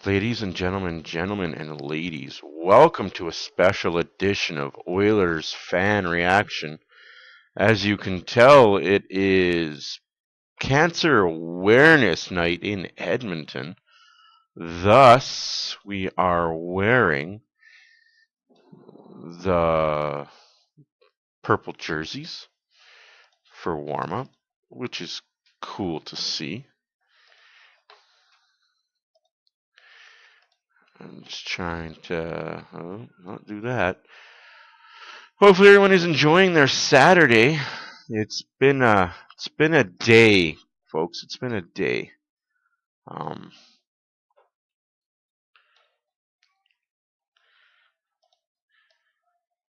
Ladies and gentlemen and ladies, welcome to a special edition of Oilers Fan Reaction. As you can tell, it is Cancer Awareness Night in Edmonton. Thus, we are wearing the purple jerseys for warm-up, which is cool to see. I'm just trying to not do that. Hopefully everyone is enjoying their Saturday. It's been a day, folks. It's been a day.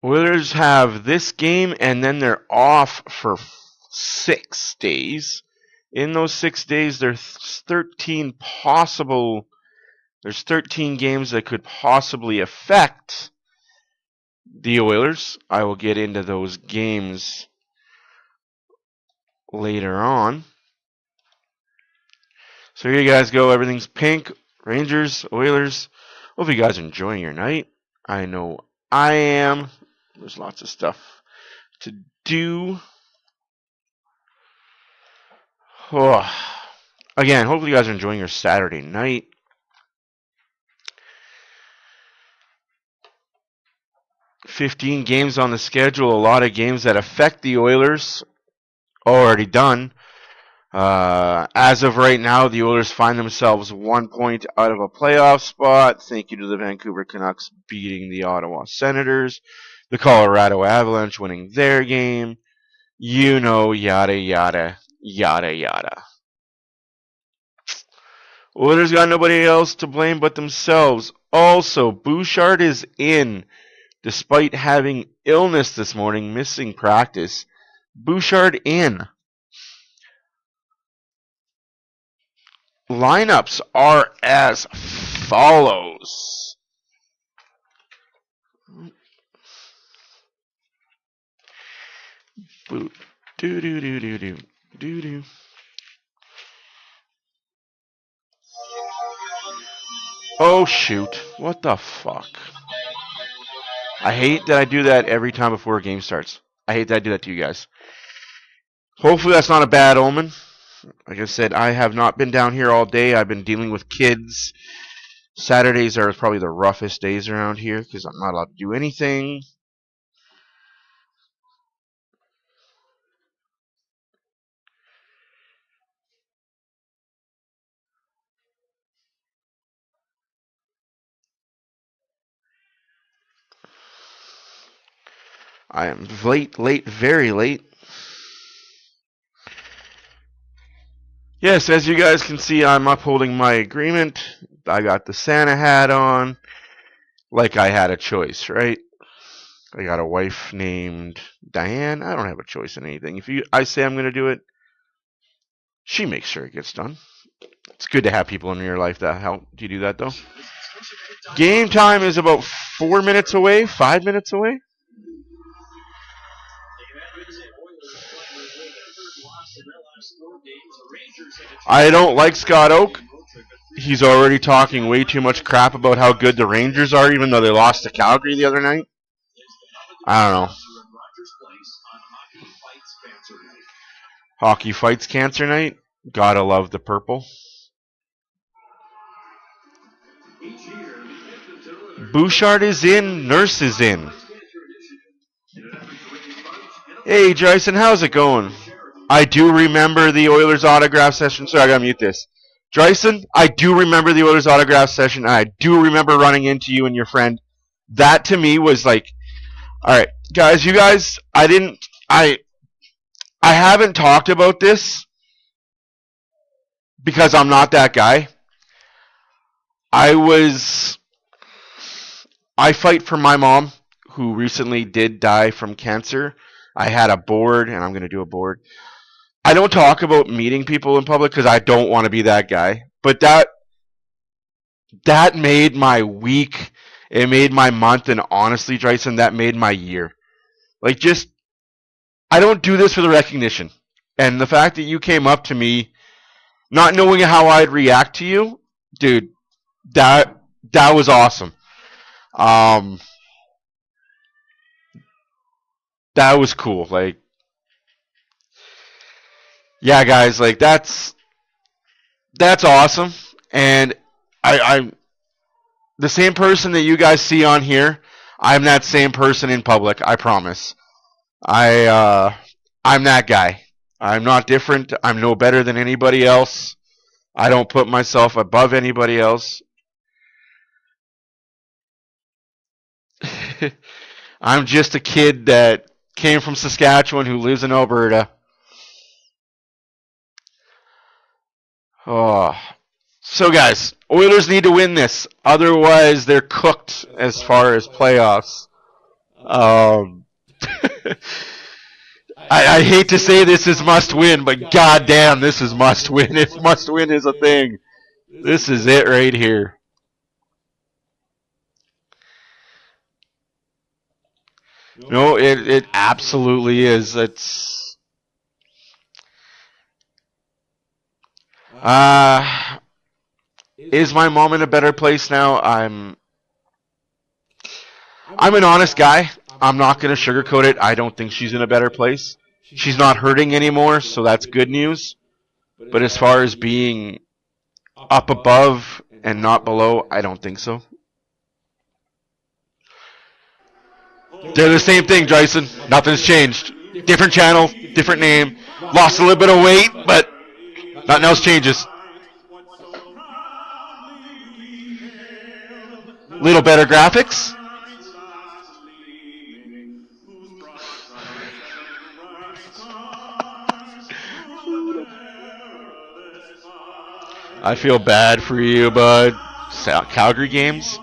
Oilers have this game and then they're off for 6 days. In those 6 days, there's 13 games that could possibly affect the Oilers. I will get into those games later on. So here you guys go. Everything's pink. Rangers, Oilers. Hope you guys are enjoying your night. I know I am. There's lots of stuff to do. Oh. Again, hopefully you guys are enjoying your Saturday night. $15 games on the schedule. A lot of games that affect the Oilers. Already done. As of right now, the Oilers find themselves 1 point out of a playoff spot. Thank you to the Vancouver Canucks beating the Ottawa Senators. The Colorado Avalanche winning their game. You know, yada, yada, yada, yada. Oilers got nobody else to blame but themselves. Also, Bouchard is in, despite having illness this morning, missing practice. Bouchard in. Lineups are as follows. Do do do do do do do. Oh shoot! What the fuck? I hate that I do that every time before a game starts. I hate that I do that to you guys. Hopefully that's not a bad omen. Like I said, I have not been down here all day. I've been dealing with kids. Saturdays are probably the roughest days around here because I'm not allowed to do anything. I am late, very late. Yes, as you guys can see, I'm upholding my agreement. I got the Santa hat on, like I had a choice, right? I got a wife named Diane. I don't have a choice in anything. If I say I'm going to do it, she makes sure it gets done. It's good to have people in your life that help. Do you do that, though? Game time is about 4 minutes away, 5 minutes away. I don't like Scott Oak. He's already talking way too much crap about how good the Rangers are, even though they lost to Calgary the other night. I don't know. Hockey Fights Cancer Night. Gotta love the purple. Bouchard is in. Nurse is in. Hey, Jason, how's it going? I do remember the Oilers autograph session. Sorry, I gotta mute this. Jason, I do remember the Oilers autograph session. I do remember running into you and your friend. That to me was like, all right, guys, I haven't talked about this because I'm not that guy. I fight for my mom, who recently did die from cancer. I had a board, and I'm going to do a board. I don't talk about meeting people in public because I don't want to be that guy. But that made my week. It made my month, and honestly, Jason, that made my year. Like, I don't do this for the recognition. And the fact that you came up to me, not knowing how I'd react to you, dude, that was awesome. Um, that was cool. Like, yeah, guys, like that's awesome. And I'm the same person that you guys see on here. I'm that same person in public. I promise. I'm that guy. I'm not different. I'm no better than anybody else. I don't put myself above anybody else. I'm just a kid that came from Saskatchewan who lives in Alberta. Oh. So, guys, Oilers need to win this. Otherwise, they're cooked as far as playoffs. I hate to say this is must win, but goddamn, this is must win. If must win is a thing, this is it right here. No, it absolutely is. It's is my mom in a better place now? I'm an honest guy. I'm not going to sugarcoat it. I don't think she's in a better place. She's not hurting anymore, so that's good news. But as far as being up above and not below, I don't think so. They're the same thing, Jason. Nothing's changed. Different channel, different name. Lost a little bit of weight, but nothing else changes. Little better graphics. I feel bad for you, bud. Calgary games.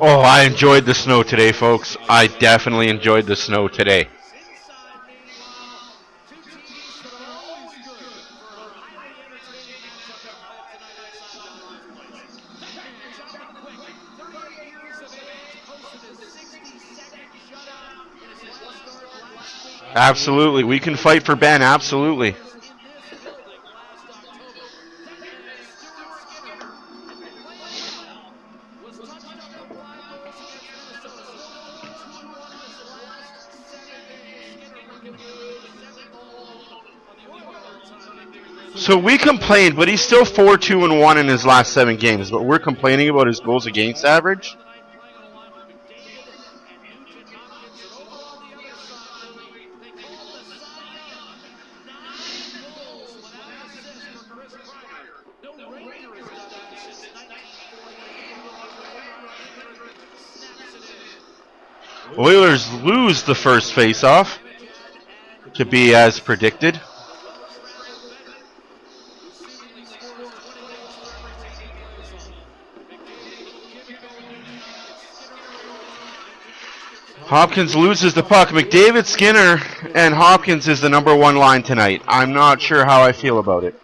Oh, I enjoyed the snow today, folks. I definitely enjoyed the snow today. Absolutely. We can fight for Ben. Absolutely. So we complained, but he's still 4-2-1 in his last 7 games. But we're complaining about his goals against average. Oilers lose the first faceoff, to be as predicted. Hopkins loses the puck. McDavid, Skinner, and Hopkins is the number one line tonight. I'm not sure how I feel about it.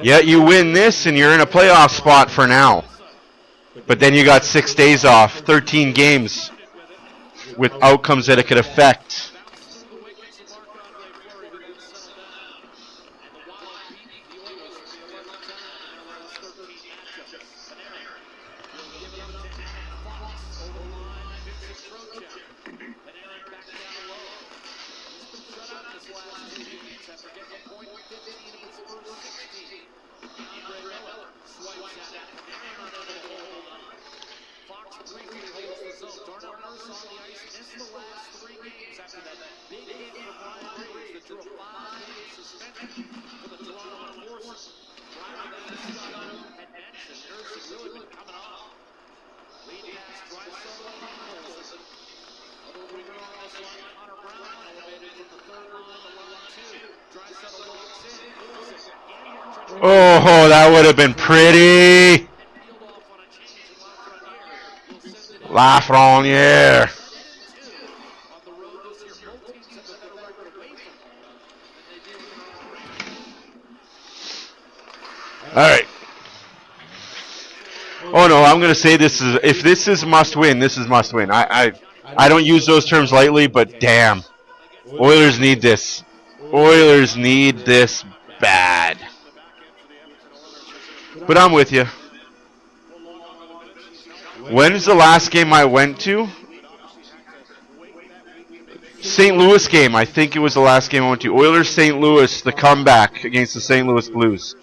Yeah, you win this and you're in a playoff spot for now. But then you got 6 days off, 13 games with outcomes that it could affect. Oh, that would have been pretty. Lafreniere. All right. Oh no, I'm going to say this is, if this is must win, this is must win. I don't use those terms lightly, but damn. Oilers need this. Oilers need this bad. But I'm with you. When's the last game I went to? St. Louis game. I think it was the last game I went to. Oilers St. Louis, the comeback against the St. Louis Blues.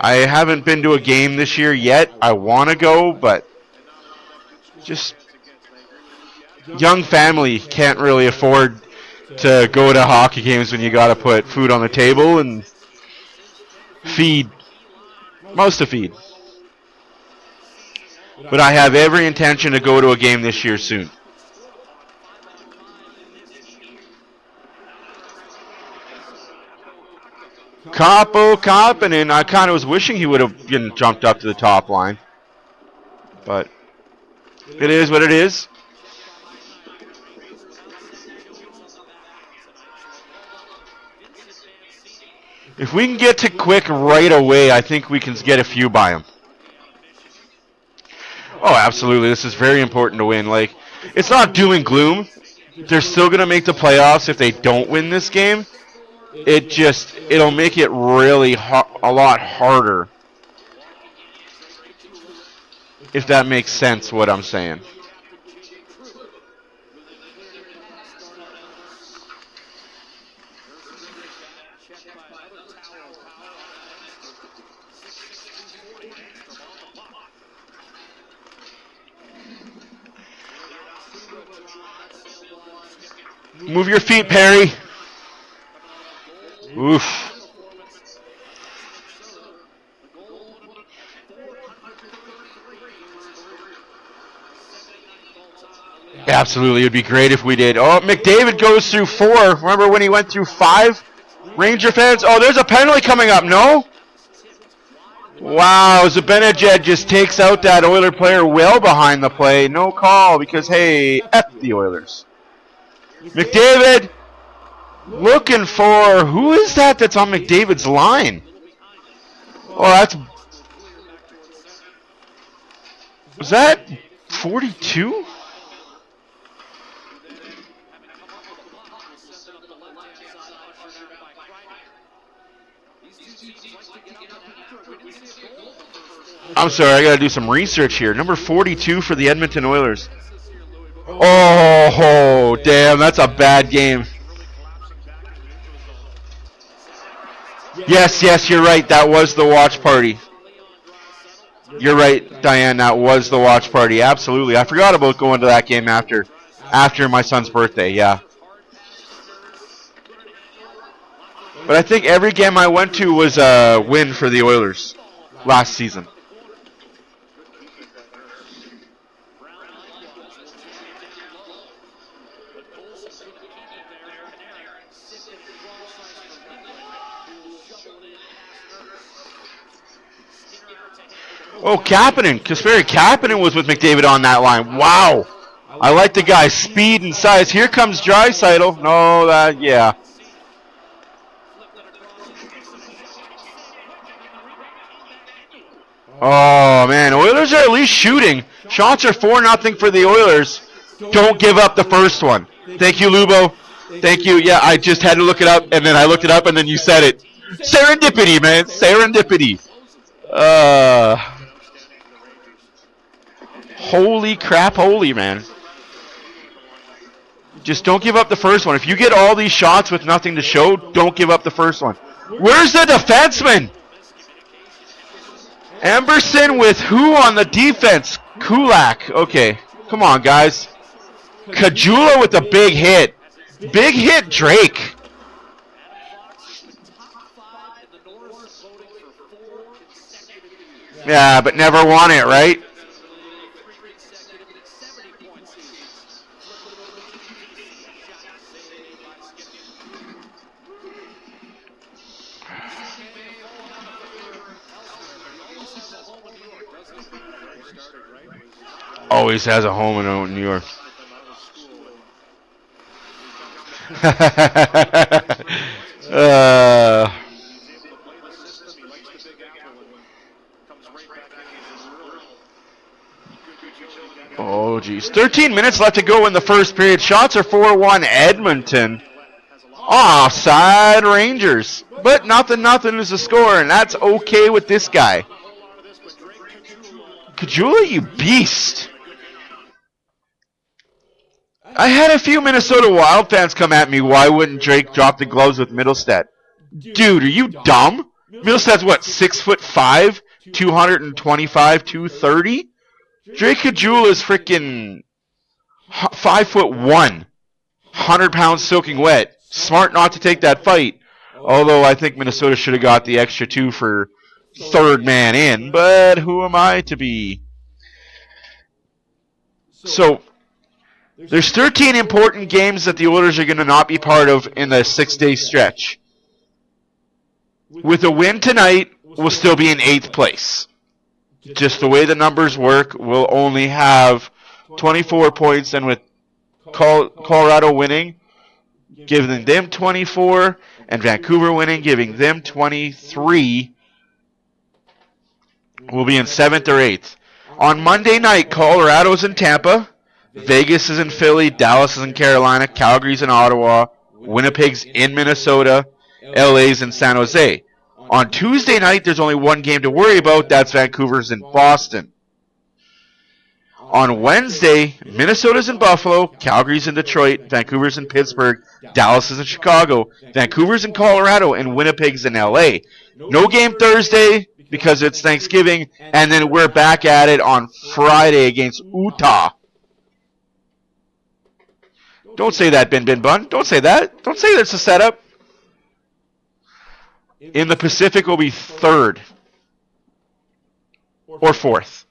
I haven't been to a game this year yet. I want to go, but just young family can't really afford to go to hockey games when you got to put food on the table and feed. Most to feed. But I have every intention to go to a game this year soon. Capo Kapanen, I kind of was wishing he would have jumped up to the top line. But it is what it is. If we can get to Quick right away, I think we can get a few by him. Oh, absolutely. This is very important to win. Like, it's not doom and gloom. They're still going to make the playoffs if they don't win this game. It'll make it really a lot harder. If that makes sense, what I'm saying. Move your feet, Perry. Oof. Absolutely, it would be great if we did. Oh, McDavid goes through 4. Remember when he went through 5? Ranger fans, oh, there's a penalty coming up, no? Wow, Zibanejad just takes out that Oiler player well behind the play. No call because, hey, F the Oilers. McDavid looking for, who is that that's on McDavid's line? Oh, was that 42? I'm sorry, I gotta do some research here. Number 42 for the Edmonton Oilers. Oh, damn, that's a bad game. Yes, you're right. That was the watch party. You're right, Diane. That was the watch party. Absolutely. I forgot about going to that game after my son's birthday. Yeah. But I think every game I went to was a win for the Oilers last season. Oh, Kapanen. Kasperi Kapanen was with McDavid on that line. Wow. I like the guy's speed and size. Here comes Draisaitl. No, yeah. Oh, man. Oilers are at least shooting. Shots are 4-0 for the Oilers. Don't give up the first one. Thank you, Lubo. Thank you. Yeah, I just had to look it up, and then I looked it up, and then you said it. Serendipity, man. Serendipity. Holy crap, holy, man. Just don't give up the first one. If you get all these shots with nothing to show, don't give up the first one. Where's the defenseman? Emberson with who on the defense? Kulak. Okay, come on, guys. Kajula with a big hit. Big hit, Drake. Yeah, but never won it, right? Always has a home in New York. Oh, geez. 13 minutes left to go in the first period. Shots are 4-1 Edmonton. Offside Rangers. But nothing is the score, and that's okay with this guy. Kajula, you beast. I had a few Minnesota Wild fans come at me. Why wouldn't Drake drop the gloves with Middlestat? Dude, are you dumb? Middlestat's what, 6'5", 225, 230? Drake Kajula is freaking 5'1", 100 pounds soaking wet. Smart not to take that fight. Although I think Minnesota should have got the extra 2 for third man in. But who am I to be? So there's 13 important games that the Oilers are going to not be part of in the 6-day stretch. With a win tonight, we'll still be in 8th place. Just the way the numbers work, we'll only have 24 points, and with Colorado winning, giving them 24, and Vancouver winning, giving them 23, we'll be in 7th or 8th. On Monday night, Colorado's in Tampa, Vegas is in Philly, Dallas is in Carolina, Calgary's in Ottawa, Winnipeg's in Minnesota, LA's in San Jose. On Tuesday night, there's only one game to worry about. That's Vancouver's in Boston. On Wednesday, Minnesota's in Buffalo, Calgary's in Detroit, Vancouver's in Pittsburgh, Dallas is in Chicago, Vancouver's in Colorado, and Winnipeg's in LA. No game Thursday because it's Thanksgiving, and then we're back at it on Friday against Utah. Don't say that, Bin Bin Bun. Don't say that. Don't say that's a setup. In the Pacific, we'll be 3rd or 4th.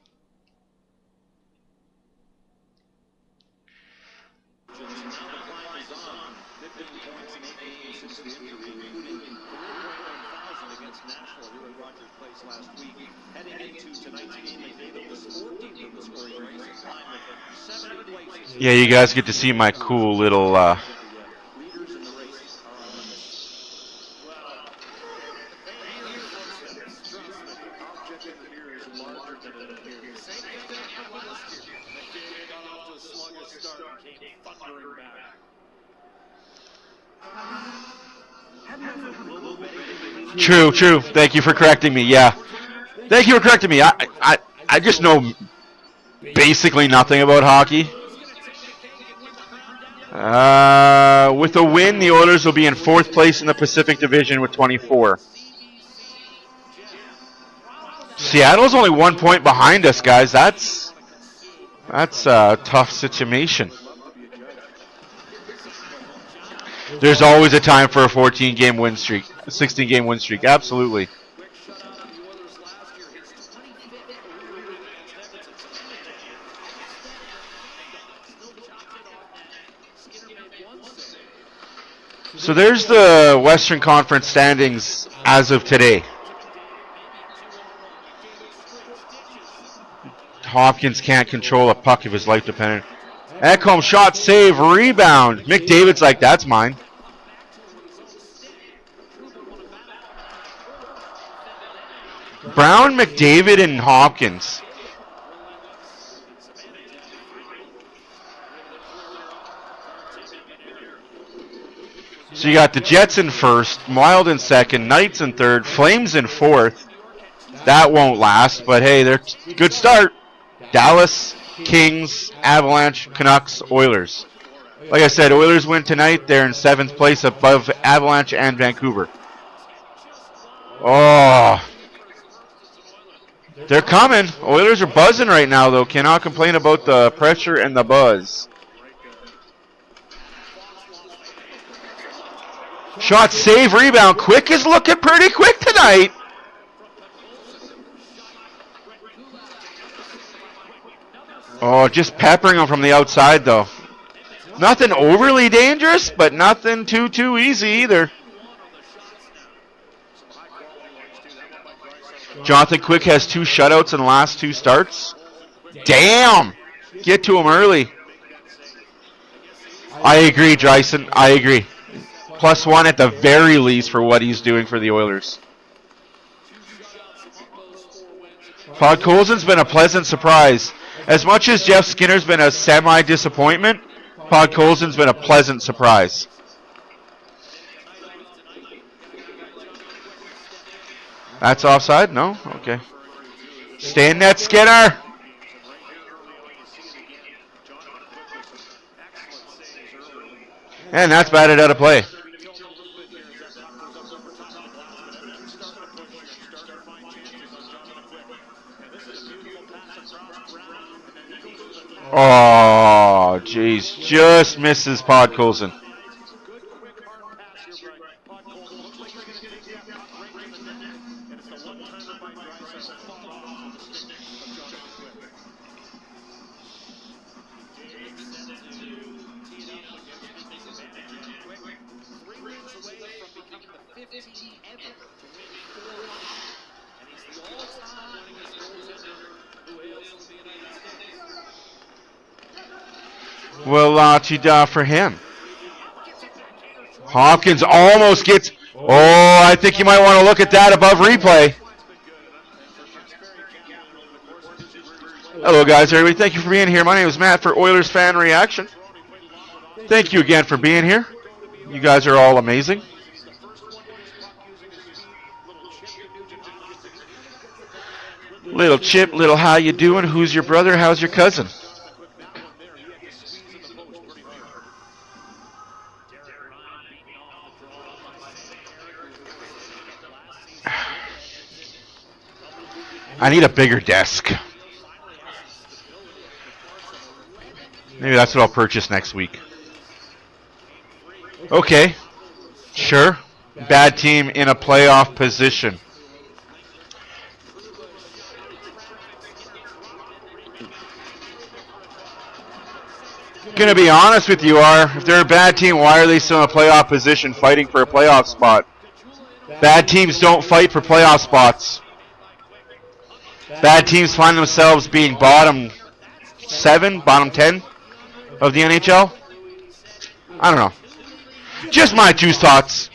Yeah, you guys get to see my cool little True. Thank you for correcting me. Yeah. Thank you for correcting me. I just know basically nothing about hockey. With a win, the Oilers will be in 4th place in the Pacific Division with 24. Seattle's only 1 point behind us, guys. That's a tough situation. There's always a time for a 14-game win streak, a 16-game win streak. Absolutely. So there's the Western Conference standings as of today. Hopkins can't control a puck if his life depended. Ekholm shot, save, rebound. McDavid's like, that's mine. Brown, McDavid, and Hopkins. So you got the Jets in first, Wild in second, Knights in third, Flames in fourth. That won't last, but hey, they're good start. Dallas, Kings, Avalanche, Canucks, Oilers. Like I said, Oilers win tonight. They're in 7th place above Avalanche and Vancouver. Oh, they're coming. Oilers are buzzing right now, though. Cannot complain about the pressure and the buzz. Shot, save, rebound. Quick is looking pretty quick tonight. Oh, just peppering them from the outside, though. Nothing overly dangerous, but nothing too easy either. Jonathan Quick has 2 shutouts in the last 2 starts. Damn! Get to him early. I agree, Dryson. I agree. +1 at the very least for what he's doing for the Oilers. Podkolzin's been a pleasant surprise. As much as Jeff Skinner's been a semi-disappointment, Podkolzin's been a pleasant surprise. That's offside? No? Okay. Stay in net, Skinner! And that's batted out of play. Oh, jeez. Just misses Podkolzin. Well, la-ti-da for him. Hopkins almost gets... Oh, I think you might want to look at that above replay. Hello, guys, everybody. Thank you for being here. My name is Matt for Oilers Fan Reaction. Thank you again for being here. You guys are all amazing. Little Chip, little how you doing? Who's your brother? How's your cousin? I need a bigger desk. Maybe that's what I'll purchase next week. Okay. Sure. Bad team in a playoff position. Gonna be honest with you, if they're a bad team, why are they still in a playoff position fighting for a playoff spot? Bad teams don't fight for playoff spots. Bad teams find themselves being bottom 7, bottom 10 of the NHL. I don't know. Just my 2 thoughts.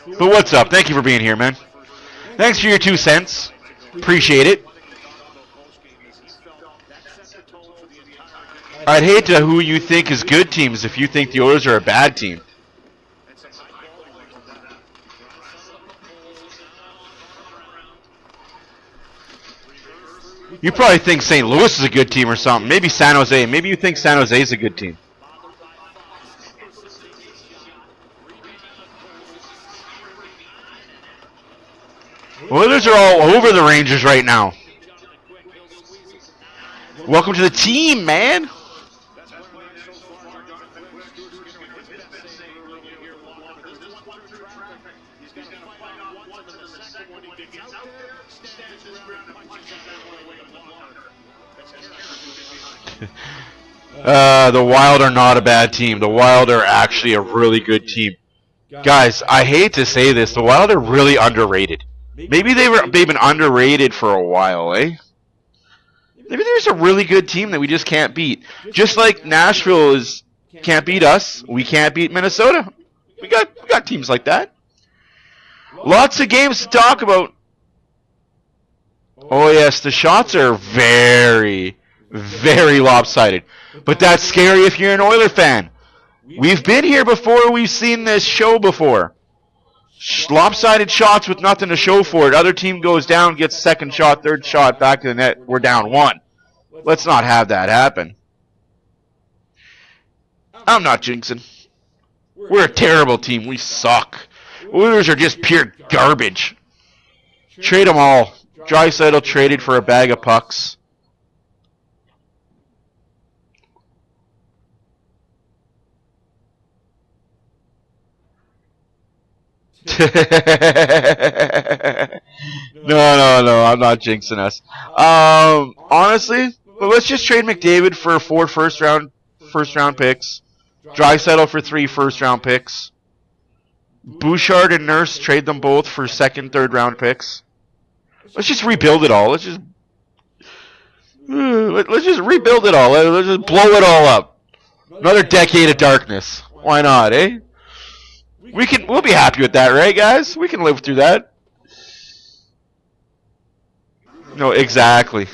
But what's up? Thank you for being here, man. Thanks for your 2 cents. Appreciate it. I'd hate to who you think is good teams if you think the Oilers are a bad team. You probably think St. Louis is a good team or something. Maybe San Jose. Maybe you think San Jose is a good team. Oilers are all over the Rangers right now. Welcome to the team, man. The Wild are not a bad team. The Wild are actually a really good team. Guys, I hate to say this, the Wild are really underrated. Maybe they've been underrated for a while, eh? Maybe there's a really good team that we just can't beat. Just like Nashville can't beat us, we can't beat Minnesota. We got teams like that. Lots of games to talk about. Oh yes, the shots are very, very lopsided. But that's scary if you're an Oiler fan. We've been here before. We've seen this show before. Lopsided shots with nothing to show for it. Other team goes down, gets second shot, third shot, back to the net. We're down 1. Let's not have that happen. I'm not jinxing. We're a terrible team. We suck. Oilers are just pure garbage. Trade them all. Draisaitl traded for a bag of pucks. No, I'm not jinxing us. Honestly, let's just trade McDavid for 4 first round picks. Draisaitl for 3 first round picks. Bouchard and Nurse, trade them both for 2nd, 3rd round picks. Let's just rebuild it all. Let's just rebuild it all. Let's just blow it all up. Another decade of darkness. Why not, eh? We'll be happy with that, right, guys? We can live through that. No, exactly.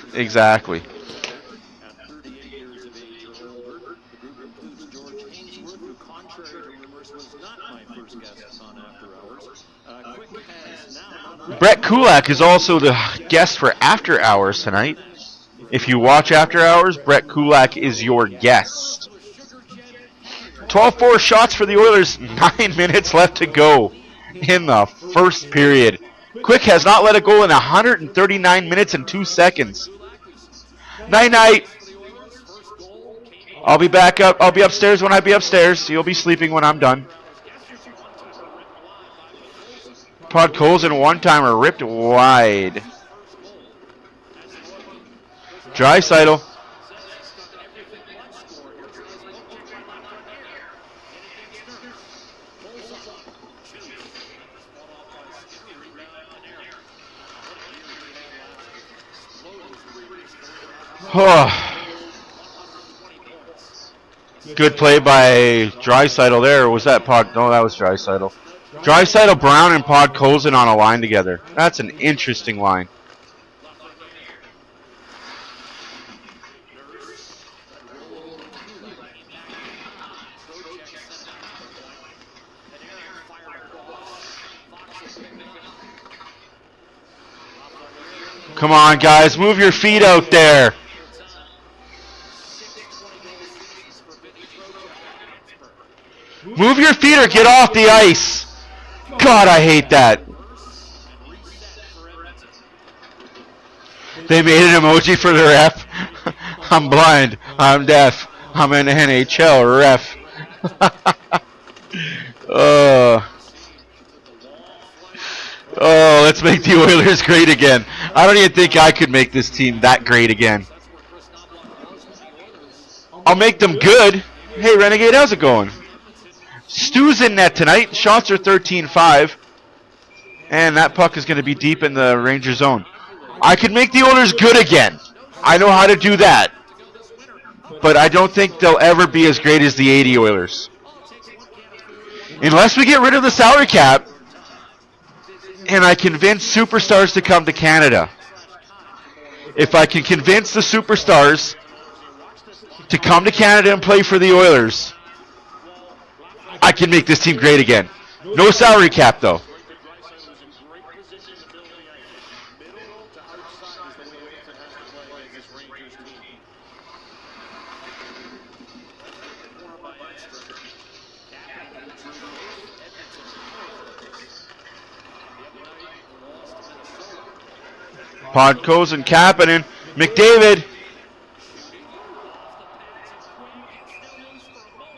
Brett Kulak is also the guest for After Hours tonight. If you watch After Hours, Brett Kulak is your guest. 12-4 shots for the Oilers. 9 minutes left to go in the first period. Quick has not let a goal in 139 minutes and 2 seconds. Night-night. I'll be back up. I'll be upstairs when I be upstairs. You'll be sleeping when I'm done. Podkolzin one-timer ripped wide. Draisaitl. Good play by Draisaitl there. Was that Pod? No, that was Draisaitl. Draisaitl, Brown, and Podkolzin on a line together. That's an interesting line. Come on, guys. Move your feet out there. Move your feet or get off the ice. God, I hate that. They made an emoji for the ref. I'm blind. I'm deaf. I'm an NHL ref. Oh, let's make the Oilers great again. I don't even think I could make this team that great again. I'll make them good. Hey, Renegade, how's it going? Stu's in net tonight. Shots are 13-5. And that puck is going to be deep in the Ranger zone. I can make the Oilers good again. I know how to do that. But I don't think they'll ever be as great as the 80 Oilers. Unless we get rid of the salary cap and I convince superstars to come to Canada. If I can convince the superstars to come to Canada and play for the Oilers, I can make this team great again. No salary cap, though. Podkolzin, Kapanen, McDavid.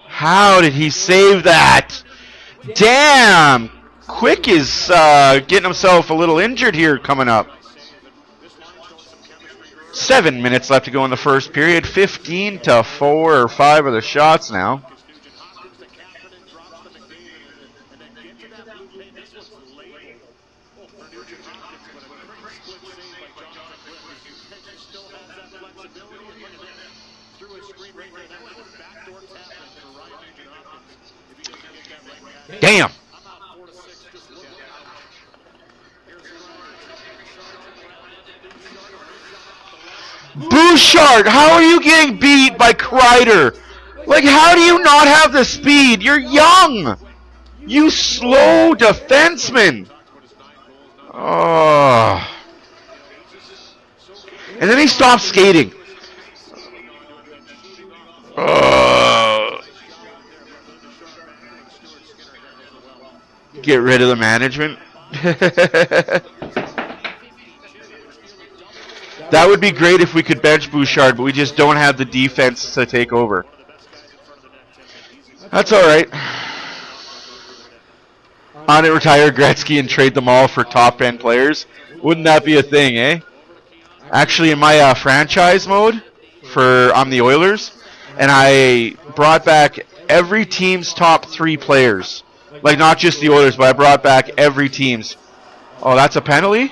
How did he save that? Damn! Quick is getting himself a little injured here coming up. 7 minutes left to go in the first period. 15 to 4 or 5 are the shots now. Damn. Bouchard, how are you getting beat by Kreider? Like, how do you not have the speed? You're young. You slow defenseman. Oh. And then he stops skating. Get rid of the management. That would be great if we could bench Bouchard, but we just don't have the defense to take over. That's all right. On it, retire Gretzky and trade them all for top-end players. Wouldn't that be a thing, eh? Actually, in my franchise mode on the Oilers, and I brought back every team's top 3 players. Like, not just the Oilers, but I brought back every team's. Oh, that's a penalty?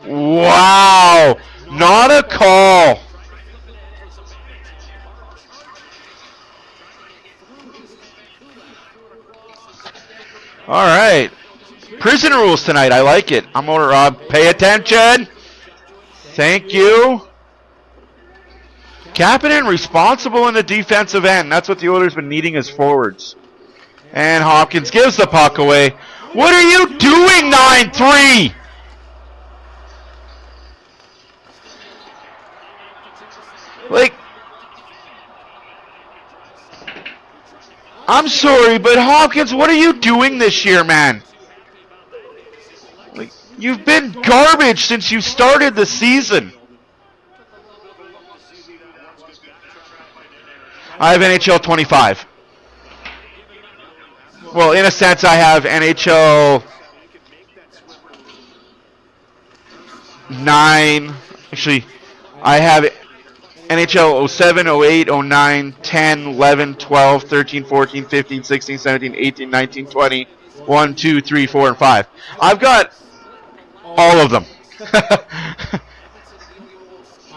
Wow! Not a call. All right. Prison rules tonight. I like it. I'm over, Rob. Pay attention. Thank you. Kapanen responsible in the defensive end. That's what the Oilers been needing as forwards. And Hopkins gives the puck away. What are you doing, 9-3? Like, I'm sorry, but Hopkins, what are you doing this year, man? Like, you've been garbage since you started the season. I have NHL 25. Well, in a sense, I have NHL 9. Actually, I have NHL 07, 08, 09, 10, 11, 12, 13, 14, 15, 16, 17, 18, 19, 20, 1, 2, 3, 4, and 5. I've got all of them.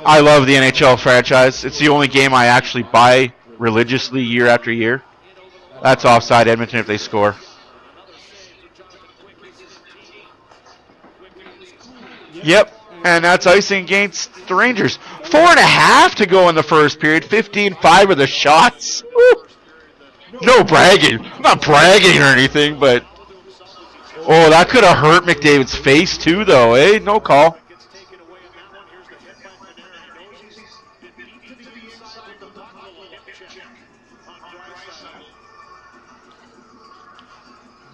I love the NHL franchise. It's the only game I actually buy religiously year after year. That's offside Edmonton if they score. Yep. And that's icing against the Rangers. 4.5 to go in the first period. 15-5 are the shots. Woo. No bragging. I'm not bragging or anything, but... Oh, that could have hurt McDavid's face too, though, eh? No call.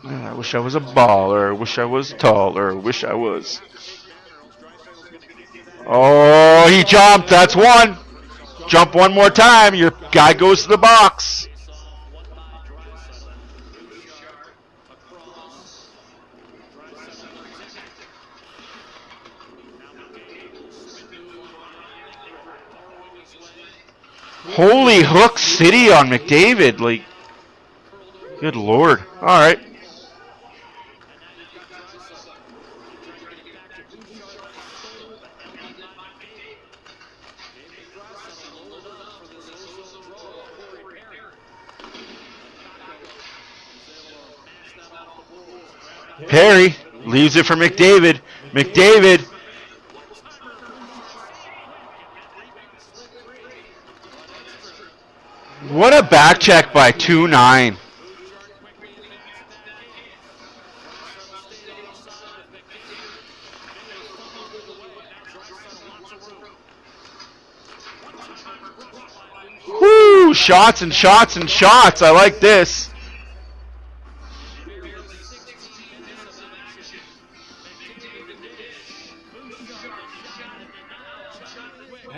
I wish I was a baller. Wish I was taller. Wish I was... Oh, he jumped. That's one. Jump one more time. Your guy goes to the box. Holy Hook City on McDavid. Like, good Lord. All right. Perry leaves it for McDavid. McDavid. What a back check by 2-9. Woo! Shots and shots and shots. I like this.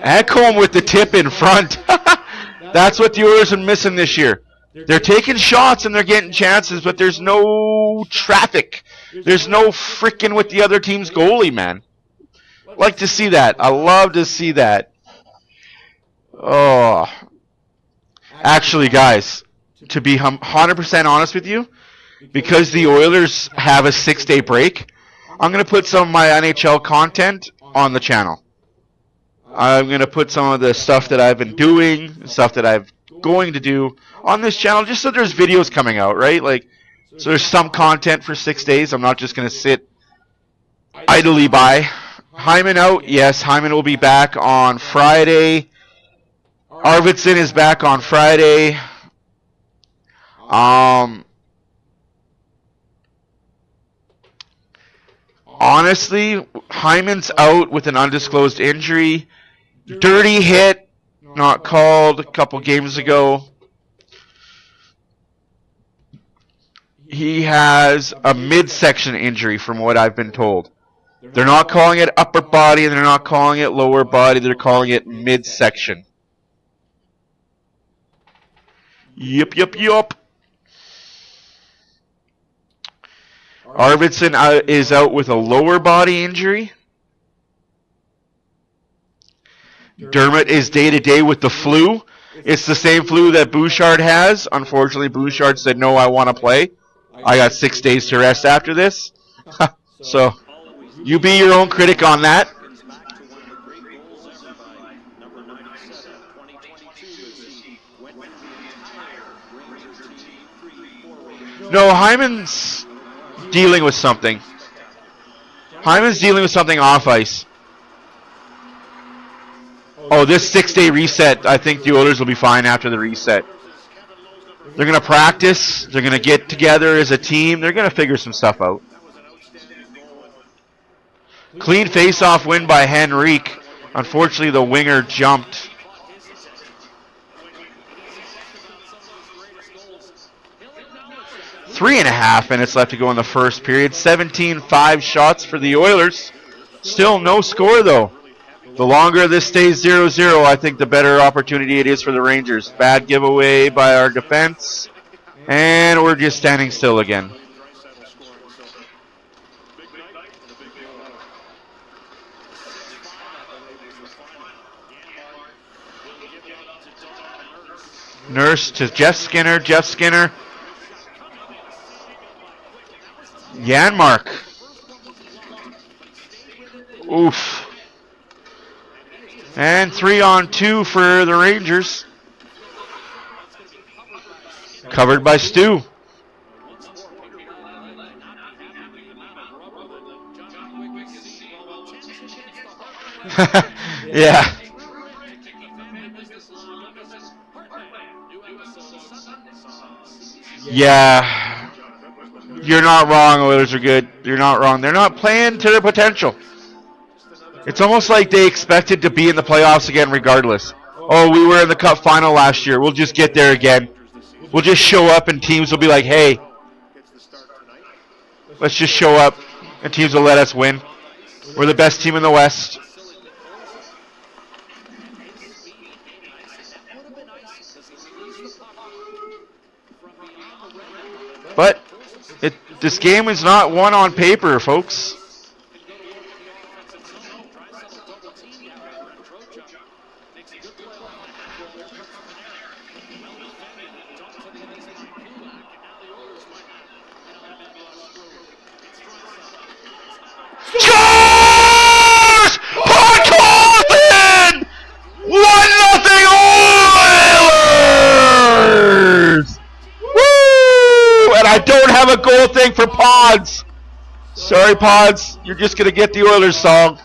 Ekholm with the tip in front. That's what the Oilers are missing this year. They're taking shots and they're getting chances, but there's no traffic. There's no frickin' with the other team's goalie, man. Like to see that. I love to see that. Oh. Actually, guys, to be 100% honest with you, because the Oilers have a 6-day break, I'm going to put some of my NHL content on the channel. I'm going to put some of the stuff that I've been doing, stuff that I'm going to do on this channel, just so there's videos coming out, right? Like, so there's some content for 6 days. I'm not just going to sit idly by. Hyman out. Yes, Hyman will be back on Friday. Arvidsson is back on Friday. Honestly, Hyman's out with an undisclosed injury. Dirty hit, not called a couple games ago. He has a midsection injury from what I've been told. They're not calling it upper body and they're not calling it lower body. They're calling it midsection. Yup. Arvidsson is out with a lower body injury. Dermott is day-to-day with the flu. It's the same flu that Bouchard has. Unfortunately, Bouchard said, no, I want to play. I got 6 days to rest after this. So, you be your own critic on that. No, Hyman's dealing with something. Hyman's dealing with something off ice. Oh, this 6-day reset, I think the Oilers will be fine after the reset. They're going to practice. They're going to get together as a team. They're going to figure some stuff out. Clean face-off win by Henrique. Unfortunately, the winger jumped. Three and a half minutes left to go in the first period. 17-5 shots for the Oilers. Still no score, though. The longer this stays 0-0, I think the better opportunity it is for the Rangers. Bad giveaway by our defense. And we're just standing still again. Nurse to Jeff Skinner. Jeff Skinner. Janmark. Oof. And 3-on-2 for the Rangers. Covered by Stu. Yeah. Yeah. You're not wrong, Oilers are good. You're not wrong. They're not playing to their potential. It's almost like they expected to be in the playoffs again regardless. Oh, we were in the Cup final last year. We'll just get there again. We'll just show up and teams will be like, hey, let's just show up and teams will let us win. We're the best team in the West. But this game is not won on paper, folks. Scores! Podkolthen! 1-0 Oilers! Woo! And I don't have a goal thing for Pods. Sorry, Pods. You're just going to get the Oilers song.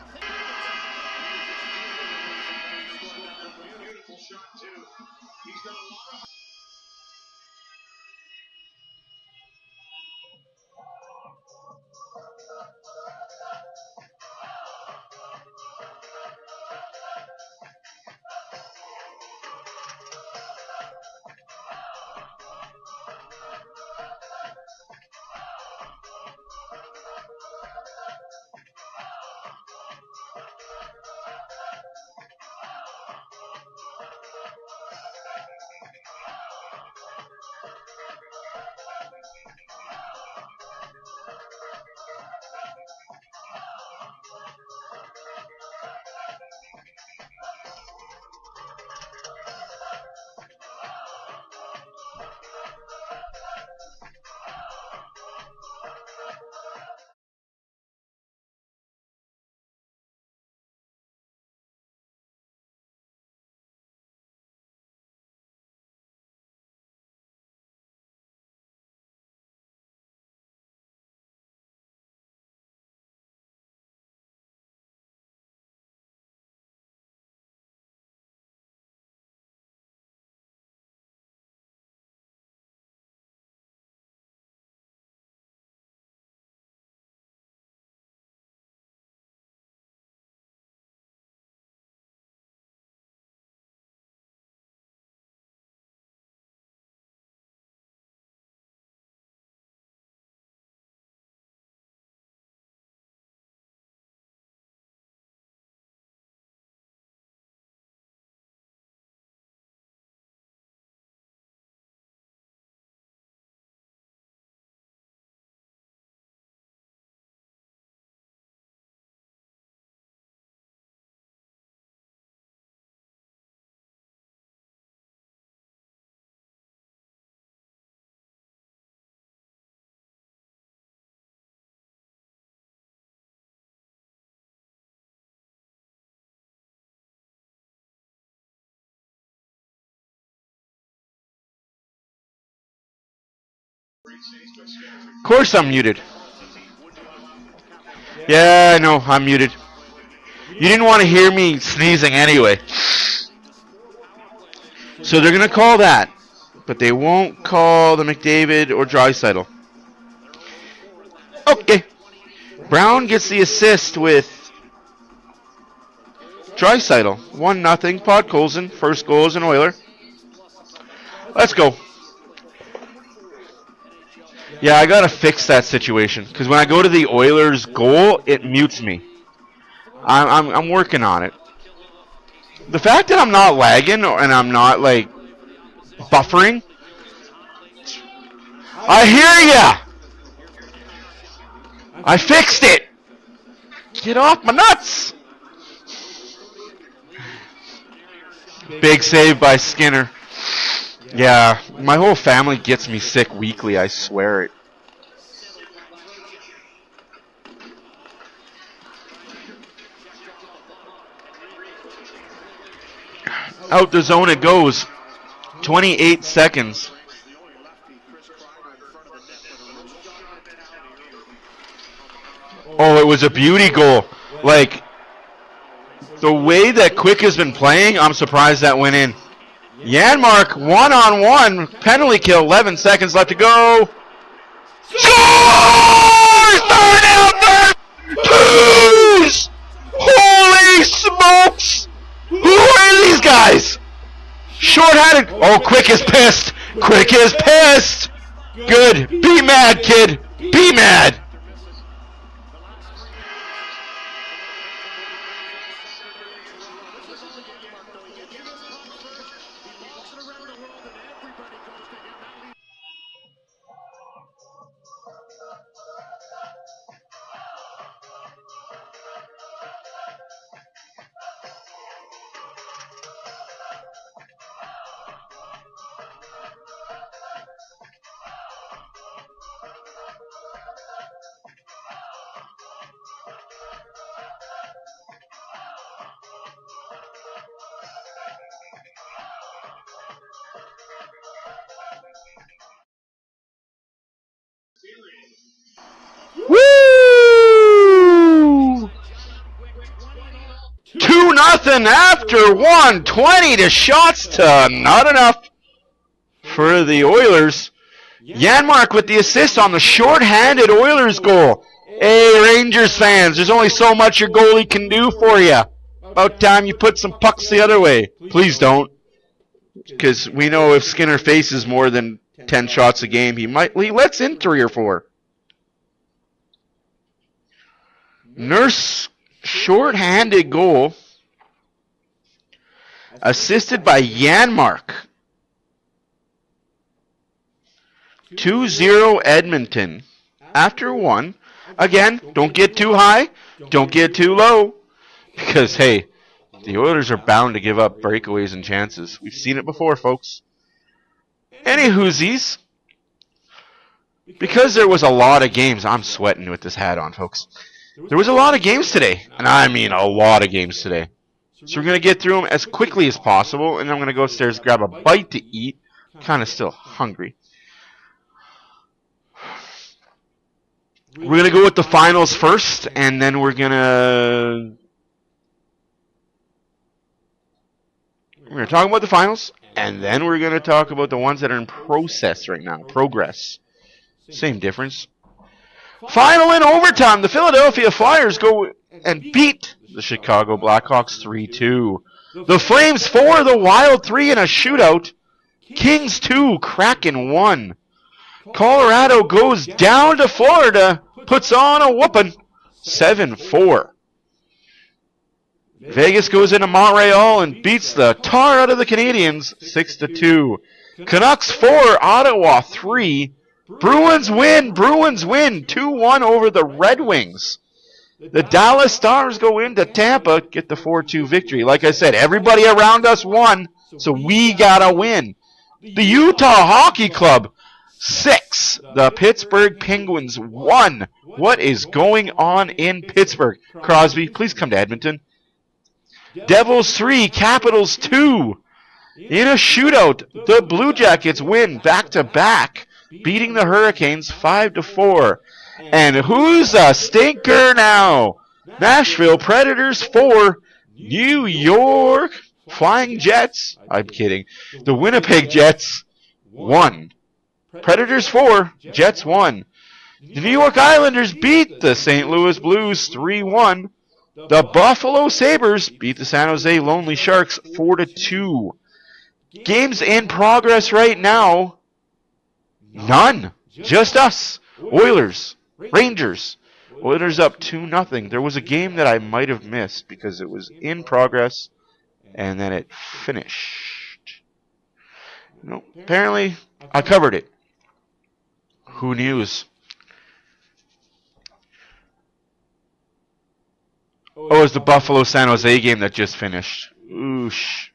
Of course I'm muted. Yeah, I know, I'm muted. You didn't want to hear me sneezing anyway. So they're going to call that. But they won't call the McDavid or Draisaitl. Okay. Brown gets the assist with Draisaitl. 1-0. Podkolzin. First goal as an Oiler. Let's go. Yeah, I got to fix that situation. Because when I go to the Oilers goal, it mutes me. I'm working on it. The fact that I'm not lagging and I'm not, like, buffering. I hear ya! I fixed it! Get off my nuts! Big save by Skinner. Yeah, my whole family gets me sick weekly, I swear it. Out the zone it goes. 28 seconds. Oh, it was a beauty goal. Like, the way that Quick has been playing, I'm surprised that went in. Janmark, one-on-one, penalty kill, 11 seconds left to go. Scores! Third out there! Twos! Holy smokes! Who are these guys? Short-handed. Oh, Quick is pissed. Quick is pissed. Good. Be mad, kid. Be mad. Woo! 2-0 after 120 to shots to not enough for the Oilers. Janmark with the assist on the short-handed Oilers goal. Hey, Rangers fans, there's only so much your goalie can do for you. About time you put some pucks the other way. Please don't. Because we know if Skinner faces more than 10 shots a game, he lets in 3 or 4. Nurse short-handed goal, assisted by Janmark. 2-0 Edmonton. After 1. Again, don't get too high, don't get too low. Because, hey, the Oilers are bound to give up breakaways and chances. We've seen it before, folks. Any whoosies. Because there was a lot of games. I'm sweating with this hat on, folks. There was a lot of games today, and I mean a lot of games today. So we're going to get through them as quickly as possible, and I'm going to go upstairs, grab a bite to eat. Kind of still hungry. We're going to go with the finals first, and then we're going to talk about the finals, and then we're going to talk about the ones that are in process right now. Progress. Same difference. Final in overtime, the Philadelphia Flyers go and beat the Chicago Blackhawks 3-2. The Flames 4, the Wild 3 in a shootout. Kings 2, Kraken 1. Colorado goes down to Florida, puts on a whooping, 7-4. Vegas goes into Montreal and beats the tar out of the Canadiens, 6-2. Canucks 4, Ottawa 3. Bruins win 2-1 over the Red Wings. The Dallas Stars go into Tampa, get the 4-2 victory. Like I said, everybody around us won, so we gotta win. The Utah Hockey Club 6. The Pittsburgh Penguins 1. What is going on in Pittsburgh? Crosby, please come to Edmonton. Devils 3, Capitals 2. In a shootout, the Blue Jackets win back-to-back. beating the Hurricanes 5-4. And who's a stinker now? Nashville Predators 4, New York Flying Jets. I'm kidding. The Winnipeg Jets 1. Predators 4, Jets 1. The New York Islanders beat the St. Louis Blues 3-1. The Buffalo Sabres beat the San Jose Lonely Sharks 4-2. Games in progress right now. None. Just us. Oilers. Rangers. Oilers up 2-0. There was a game that I might have missed because it was in progress and then it finished. No, apparently I covered it. Who knews? Oh, it was the Buffalo San Jose game that just finished. Oosh.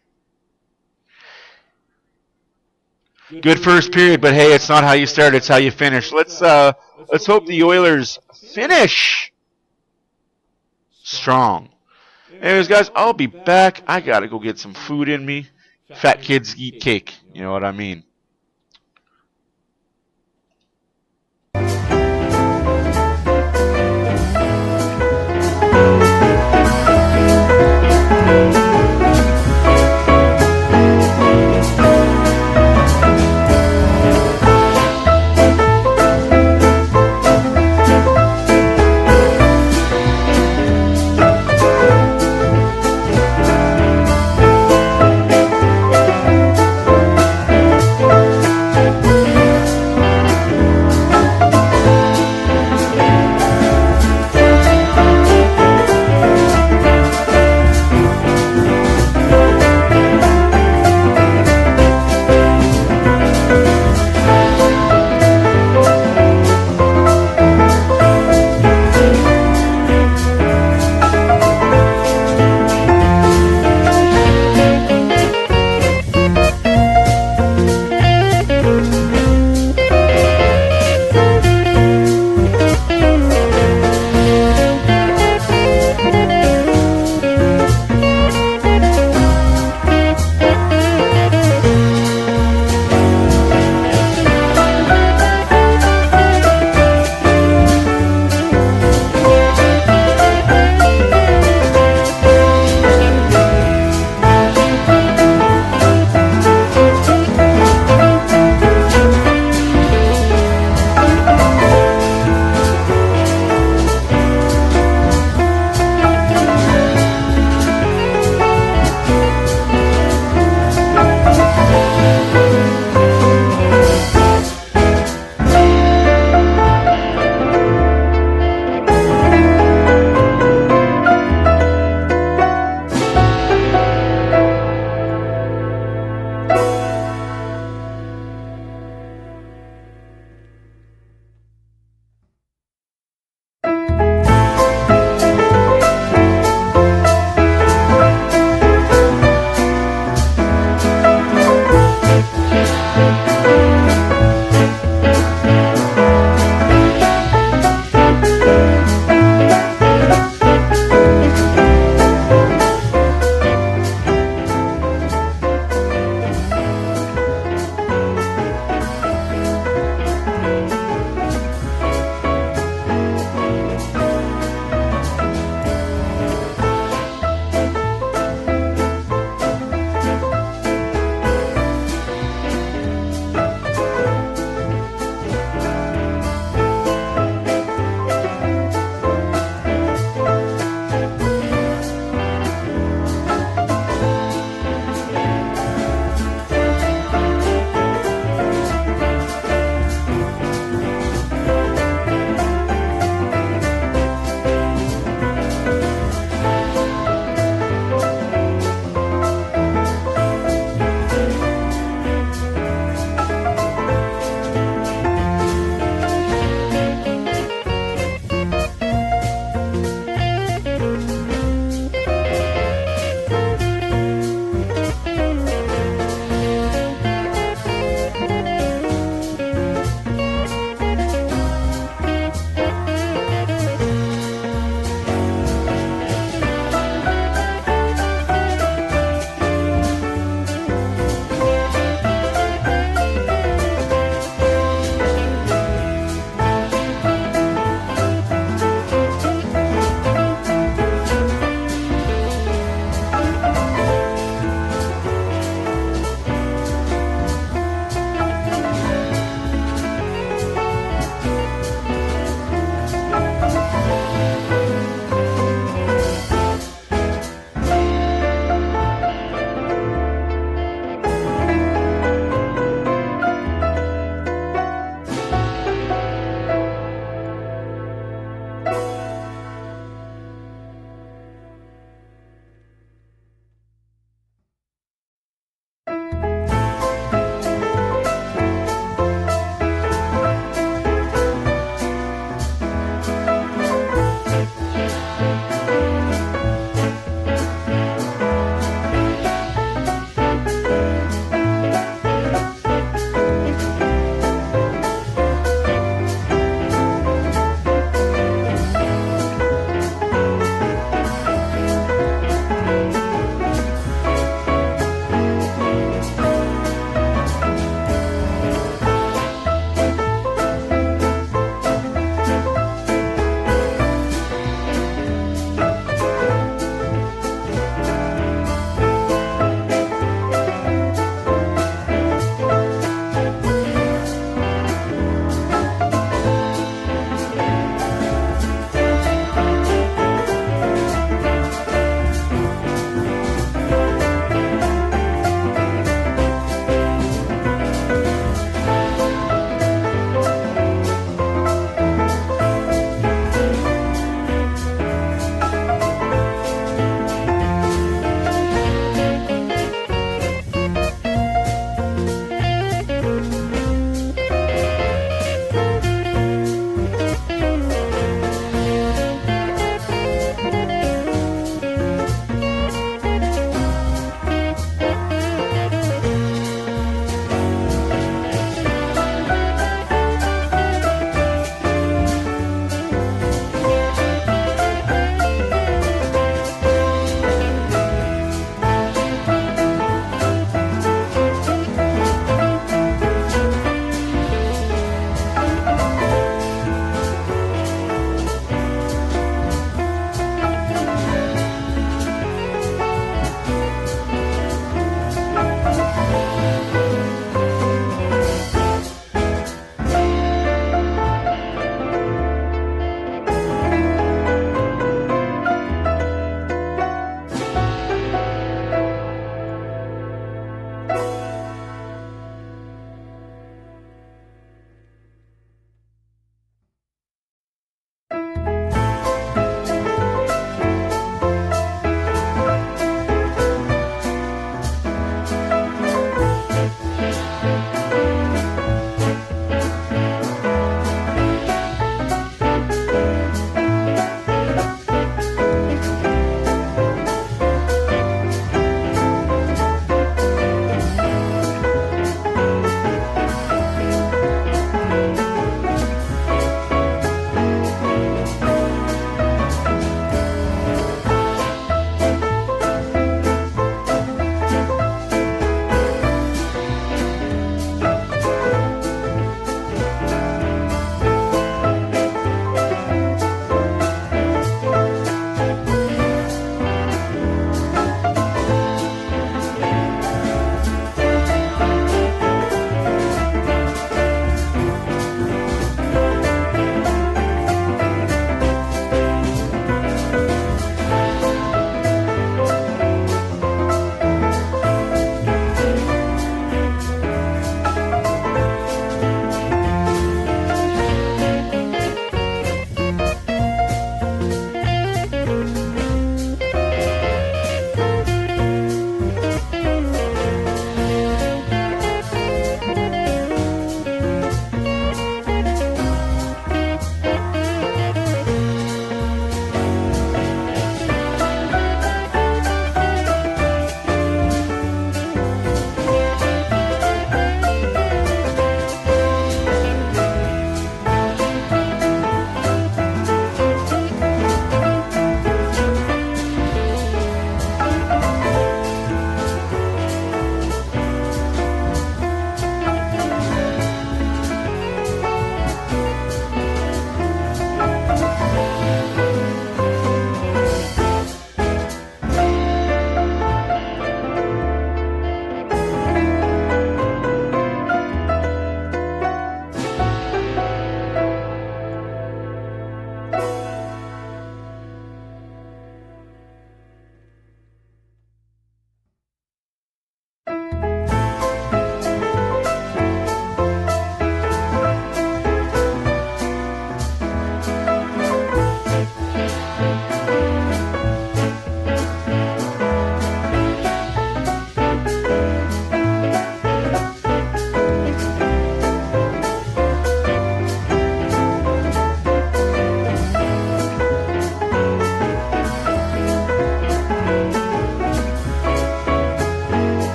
Good first period, but hey, it's not how you start, it's how you finish. Let's hope the Oilers finish strong. Anyways, guys, I'll be back. I gotta go get some food in me. Fat kids eat cake. You know what I mean.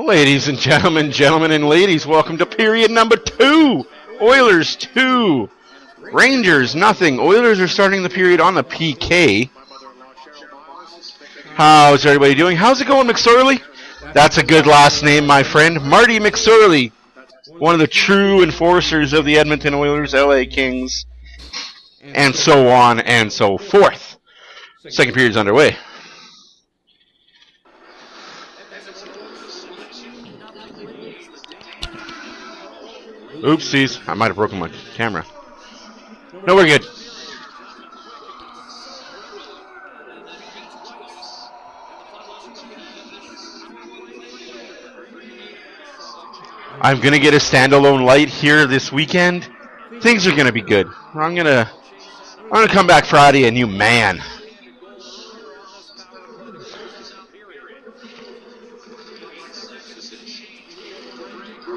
Ladies and gentlemen and ladies, welcome to period number 2. Oilers 2. Rangers nothing. Oilers are starting the period on the PK. How's everybody doing? How's it going, McSorley? That's a good last name, my friend. Marty McSorley, one of the true enforcers of the Edmonton Oilers, LA Kings, and so on and so forth. Second period's underway. Oopsies. I might have broken my camera. No, we're good. I'm going to get a standalone light here this weekend. Things are going to be good. I'm going to come back Friday a new man.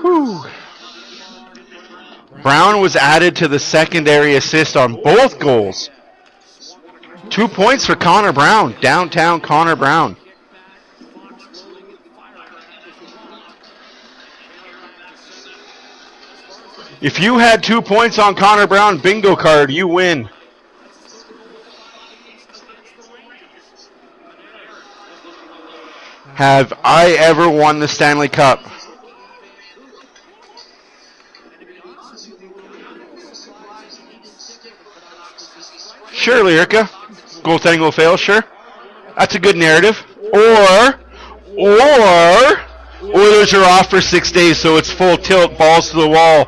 Whew. Brown was added to the secondary assist on both goals. 2 points for Connor Brown. Downtown Connor Brown. If you had 2 points on Connor Brown bingo card, you win. Have I ever won the Stanley Cup? Sure, Lyrica. Goaltending will fail, sure. That's a good narrative. Or Oilers are off for 6 days, so it's full tilt, balls to the wall.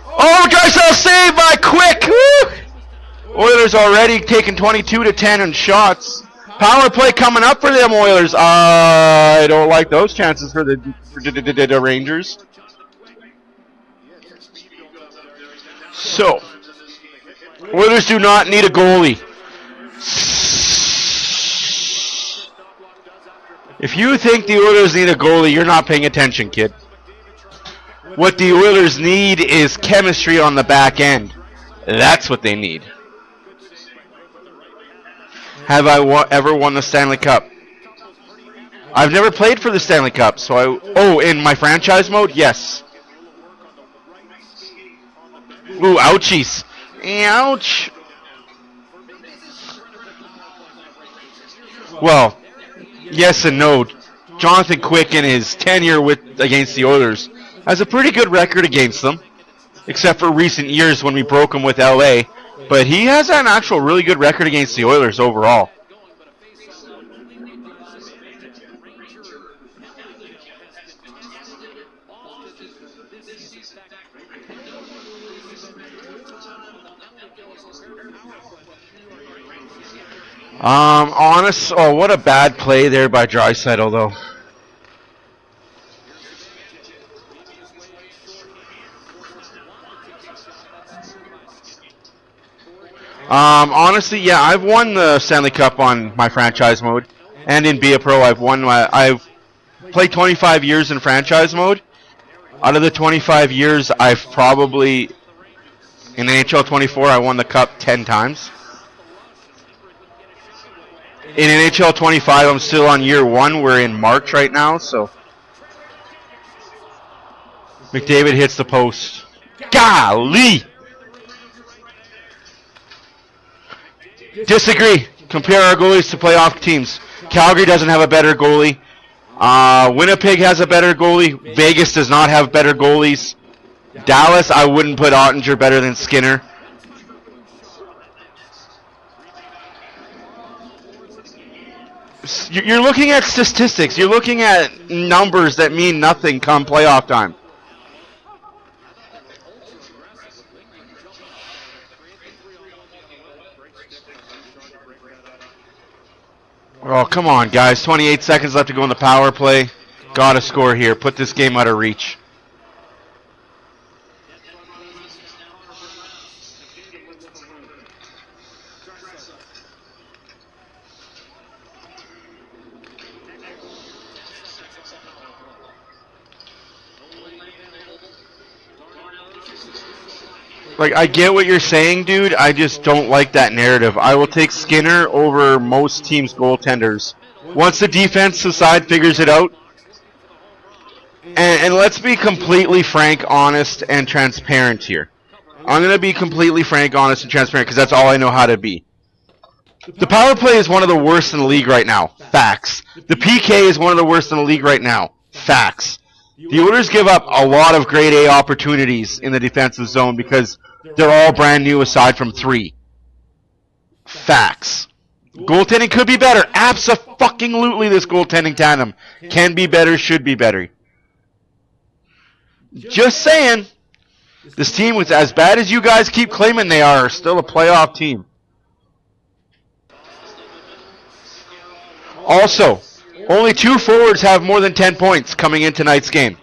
Oh, Drysdale saved by Quick! Woo! Oilers already taking 22-10 in shots. Power play coming up for them Oilers. I don't like those chances for the Rangers. So, Oilers do not need a goalie. If you think the Oilers need a goalie, you're not paying attention, kid. What the Oilers need is chemistry on the back end. That's what they need. Have I ever won the Stanley Cup? I've never played for the Stanley Cup, so in my franchise mode, yes. Ooh, ouchies. Ouch. Well, yes and no. Jonathan Quick in his tenure against the Oilers has a pretty good record against them, except for recent years when we broke him with LA. But he has an actual really good record against the Oilers overall. What a bad play there by Draisaitl, though. Honestly, yeah, I've won the Stanley Cup on my franchise mode, and in Be A Pro, I've played 25 years in franchise mode. Out of the 25 years, I've probably, in NHL 24, I won the Cup 10 times. In NHL 25, I'm still on year 1. We're in March right now, so. McDavid hits the post. Golly! Disagree. Compare our goalies to playoff teams. Calgary doesn't have a better goalie. Winnipeg has a better goalie. Vegas does not have better goalies. Dallas, I wouldn't put Ottinger better than Skinner. You're looking at statistics. You're looking at numbers that mean nothing come playoff time. Oh, come on, guys. 28 seconds left to go in the power play. Gotta score here. Put this game out of reach. Like, I get what you're saying, dude. I just don't like that narrative. I will take Skinner over most teams' goaltenders. Once the defensive side figures it out, And let's be completely frank, honest, and transparent here. I'm going to be completely frank, honest, and transparent because that's all I know how to be. The power play is one of the worst in the league right now. Facts. The PK is one of the worst in the league right now. Facts. The Oilers give up a lot of grade A opportunities in the defensive zone because they're all brand new aside from 3. Facts. Goaltending could be better. Abso-fucking-lutely, this goaltending tandem can be better, should be better. Just saying, this team, was as bad as you guys keep claiming they are still a playoff team. Also, only 2 forwards have more than 10 points coming in tonight's game.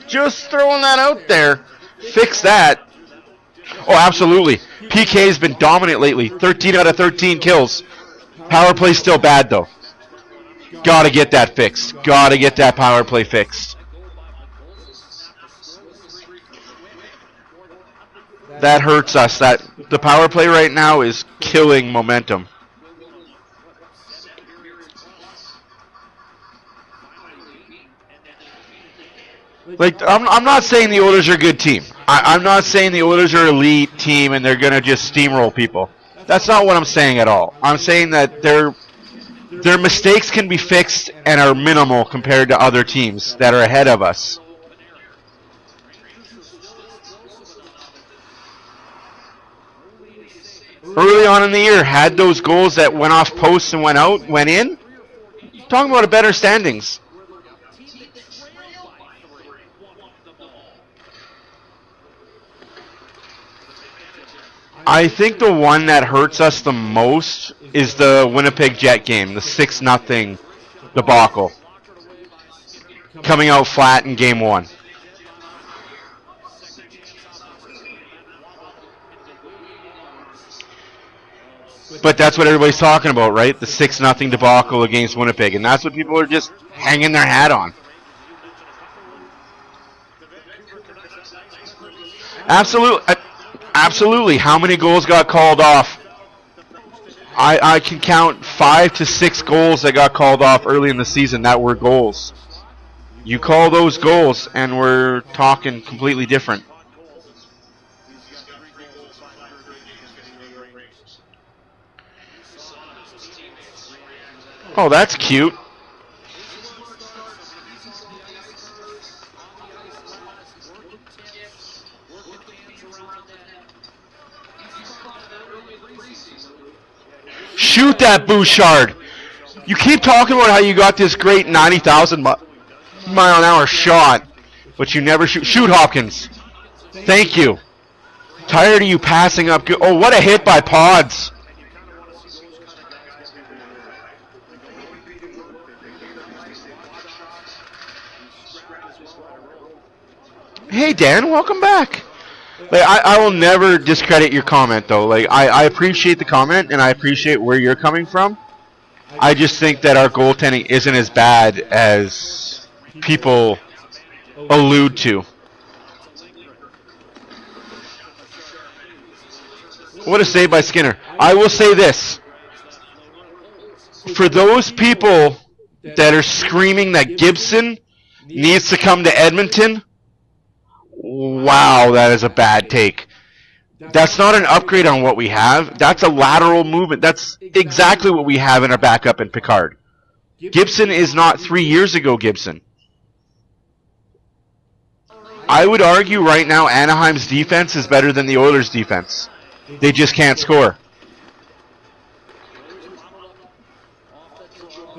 Just throwing that out there. Fix that. Oh, absolutely. PK's been dominant lately. 13 out of 13 kills. Power play's still bad, though. Gotta get that fixed. Gotta get that power play fixed. That hurts us. The power play right now is killing momentum. Like, I'm not saying the Oilers are a good team. I'm not saying the Oilers are an elite team and they're going to just steamroll people. That's not what I'm saying at all. I'm saying that their mistakes can be fixed and are minimal compared to other teams that are ahead of us. Early on in the year, had those goals that went off posts and went in. Talking about a better standings. I think the one that hurts us the most is the Winnipeg Jet game, the 6-0 debacle. Coming out flat in game 1. But that's what everybody's talking about, right? The 6-0 debacle against Winnipeg. And that's what people are just hanging their hat on. Absolutely. Absolutely. How many goals got called off? I can count 5 to 6 goals that got called off early in the season that were goals. You call those goals, and we're talking completely different. Oh, that's cute. Shoot that Bouchard. You keep talking about how you got this great 90,000 mile an hour shot, but you never shoot. Shoot, Hopkins. Thank you. Tired of you passing up. Oh, what a hit by Pods. Hey, Dan, welcome back. Like, I will never discredit your comment, though. Like, I appreciate the comment, and I appreciate where you're coming from. I just think that our goaltending isn't as bad as people allude to. What a save by Skinner. I will say this. For those people that are screaming that Gibson needs to come to Edmonton, wow, that is a bad take. That's not an upgrade on what we have. That's a lateral movement. That's exactly what we have in our backup in Picard. Gibson is not 3 years ago Gibson. I would argue right now Anaheim's defense is better than the Oilers' defense. They just can't score.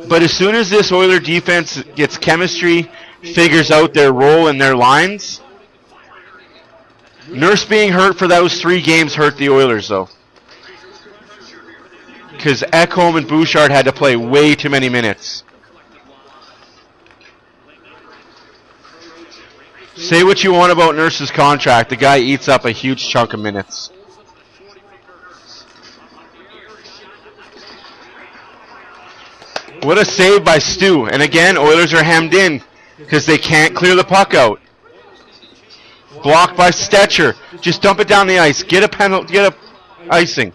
But as soon as this Oiler defense gets chemistry, figures out their role in their lines, Nurse being hurt for those 3 games hurt the Oilers, though. Because Ekholm and Bouchard had to play way too many minutes. Say what you want about Nurse's contract. The guy eats up a huge chunk of minutes. What a save by Stu. And again, Oilers are hemmed in because they can't clear the puck out. Blocked by Stetcher. Just dump it down the ice. Get a penalty. Get a icing.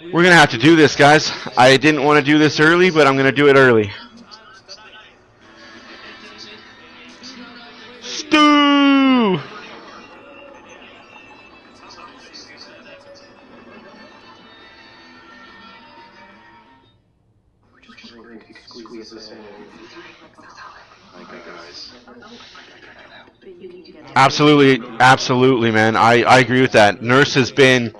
We're going to have to do this, guys. I didn't want to do this early, but I'm going to do it early. Absolutely, man. I agree with that. Nurse has been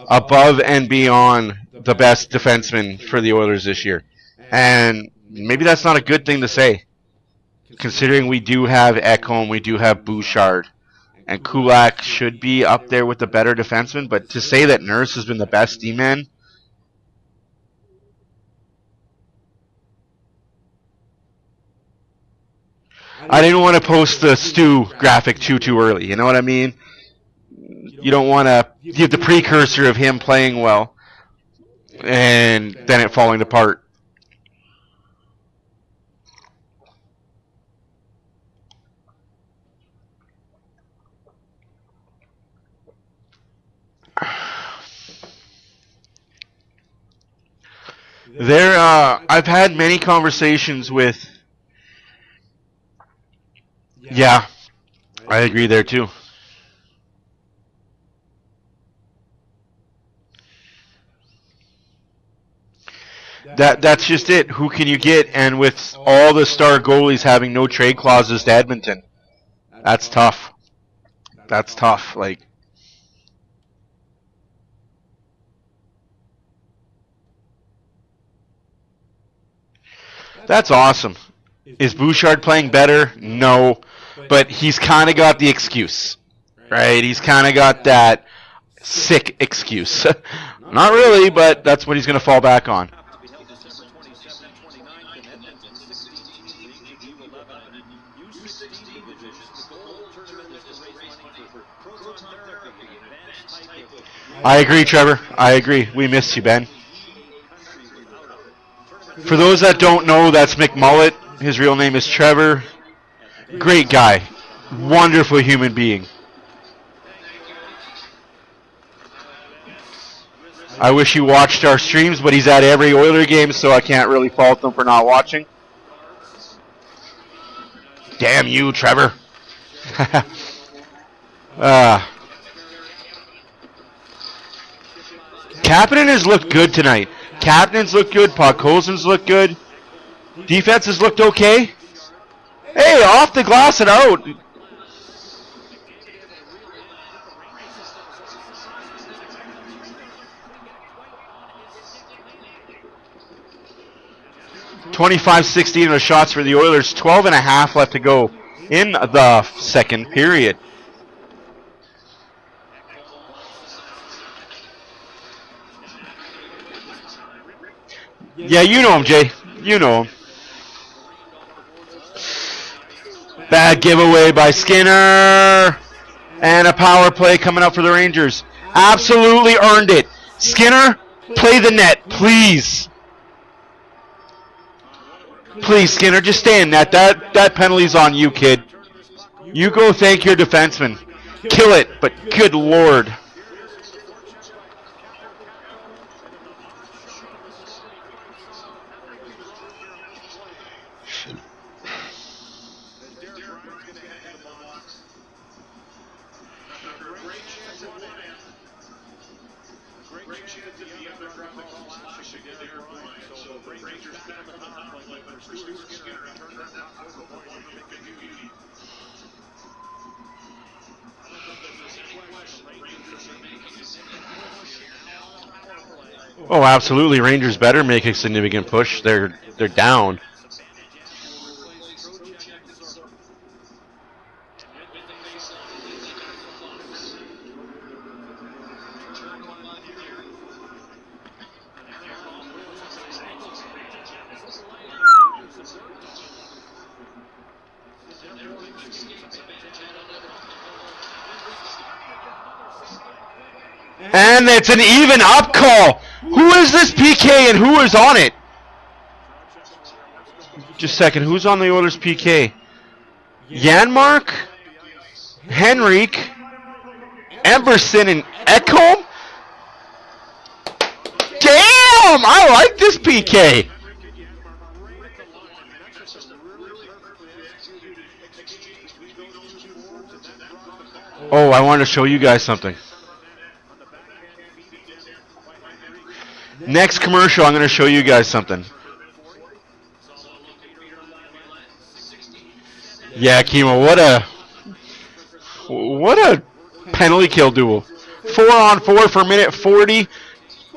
above and beyond the best defenseman for the Oilers this year. And maybe that's not a good thing to say, considering we do have Ekholm, we do have Bouchard, and Kulak should be up there with the better defenseman. But to say that Nurse has been the best D-man, I didn't want to post the Stu graphic too early. You know what I mean? You don't want to give the precursor of him playing well and then it falling apart. I've had many conversations with. Yeah, I agree there too. That's just it. Who can you get? And with all the star goalies having no trade clauses to Edmonton, that's tough. That's tough. Like, that's awesome. Is Bouchard playing better? No, but he's kind of got the excuse, right? He's kind of got that sick excuse. Not really, but that's what he's going to fall back on. I agree, Trevor. I agree. We missed you, Ben. For those that don't know, that's McMullet. His real name is Trevor. Great guy. Wonderful human being. I wish he watched our streams, but he's at every Oiler game, so I can't really fault him for not watching. Damn you, Trevor. Kapanen has looked good tonight. Kapanen's looked good. Podkolzin's looked good. Defense has looked okay. Hey, off the glass and out. (25-16) of shots for the Oilers. 12 and a half left to go in the second period. Yeah, you know him, Jay. You know him. Bad giveaway by Skinner. And a power play coming up for the Rangers. Absolutely earned it. Skinner, play the net, please. Please, Skinner, just stay in net. That penalty's on you, kid. You go thank your defenseman. Kill it, but good Lord. Oh, absolutely. Rangers better make a significant push. They're down. And it's an even up call. Who is this PK and who is on it? Just a second. Who's on the Oilers PK? Janmark? Henrique? Emberson and Ekholm? Damn! I like this PK. Oh, I wanted to show you guys something. Next commercial, I'm going to show you guys something. Yeah, Kimo, what a penalty kill duel. 4-on-4 for minute 40.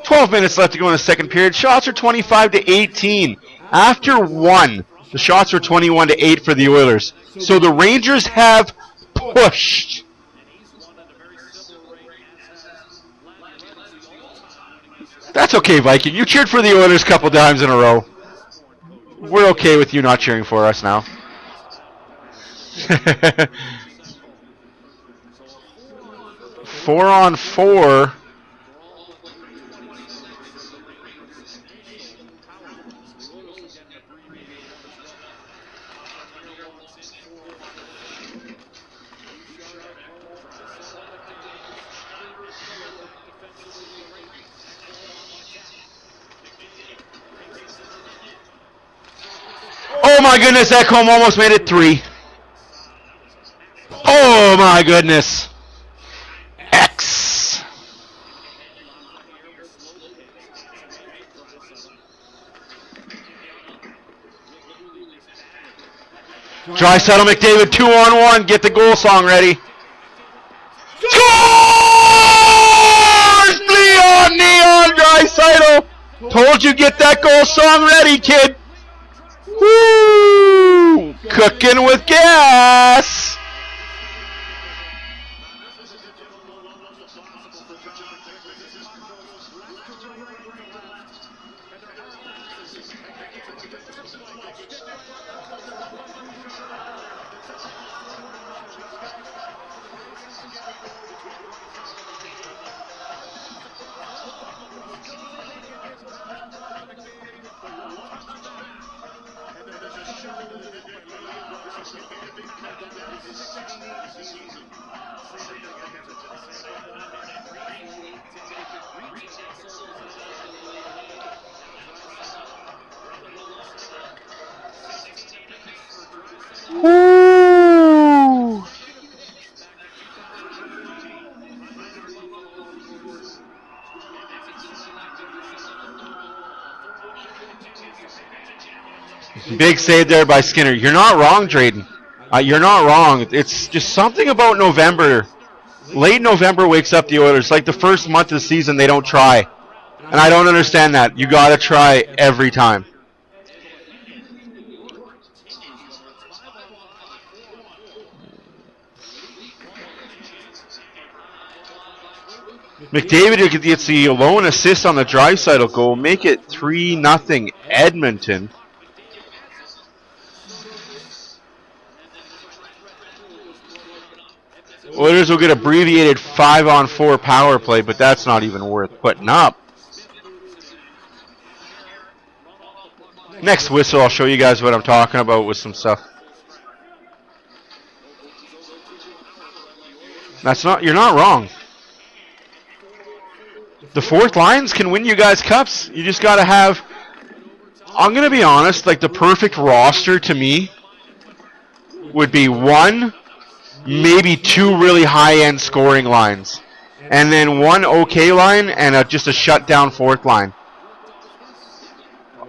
12 minutes left to go in the second period. Shots are 25-18. After one, the shots were 21-8 for the Oilers. So the Rangers have pushed. That's okay, Viking. You cheered for the Oilers a couple times in a row. We're okay with you not cheering for us now. 4-on-4. Oh my goodness, Ekholm almost made it 3. Oh my goodness. X. Draisaitl, McDavid, 2-on-1. Get the goal song ready. Scores! Neon Draisaitl. Told you get that goal song ready, kid. Woo! Cooking with gas. Woo! Big save there by Skinner. You're not wrong, Drayden. You're not wrong. It's just something about November. Late November wakes up the Oilers. Like the first month of the season, they don't try. And I don't understand that. You got to try every time. McDavid gets the lone assist on the Draisaitl goal. Make it 3-0 Edmonton. Oilers will get abbreviated 5-on-4 power play, but that's not even worth putting up. Next whistle, I'll show you guys what I'm talking about with some stuff. You're not wrong. The fourth lines can win you guys cups. You just got to have, I'm going to be honest, like the perfect roster to me would be 1, maybe 2 really high-end scoring lines. And then 1 okay line and just a shutdown fourth line.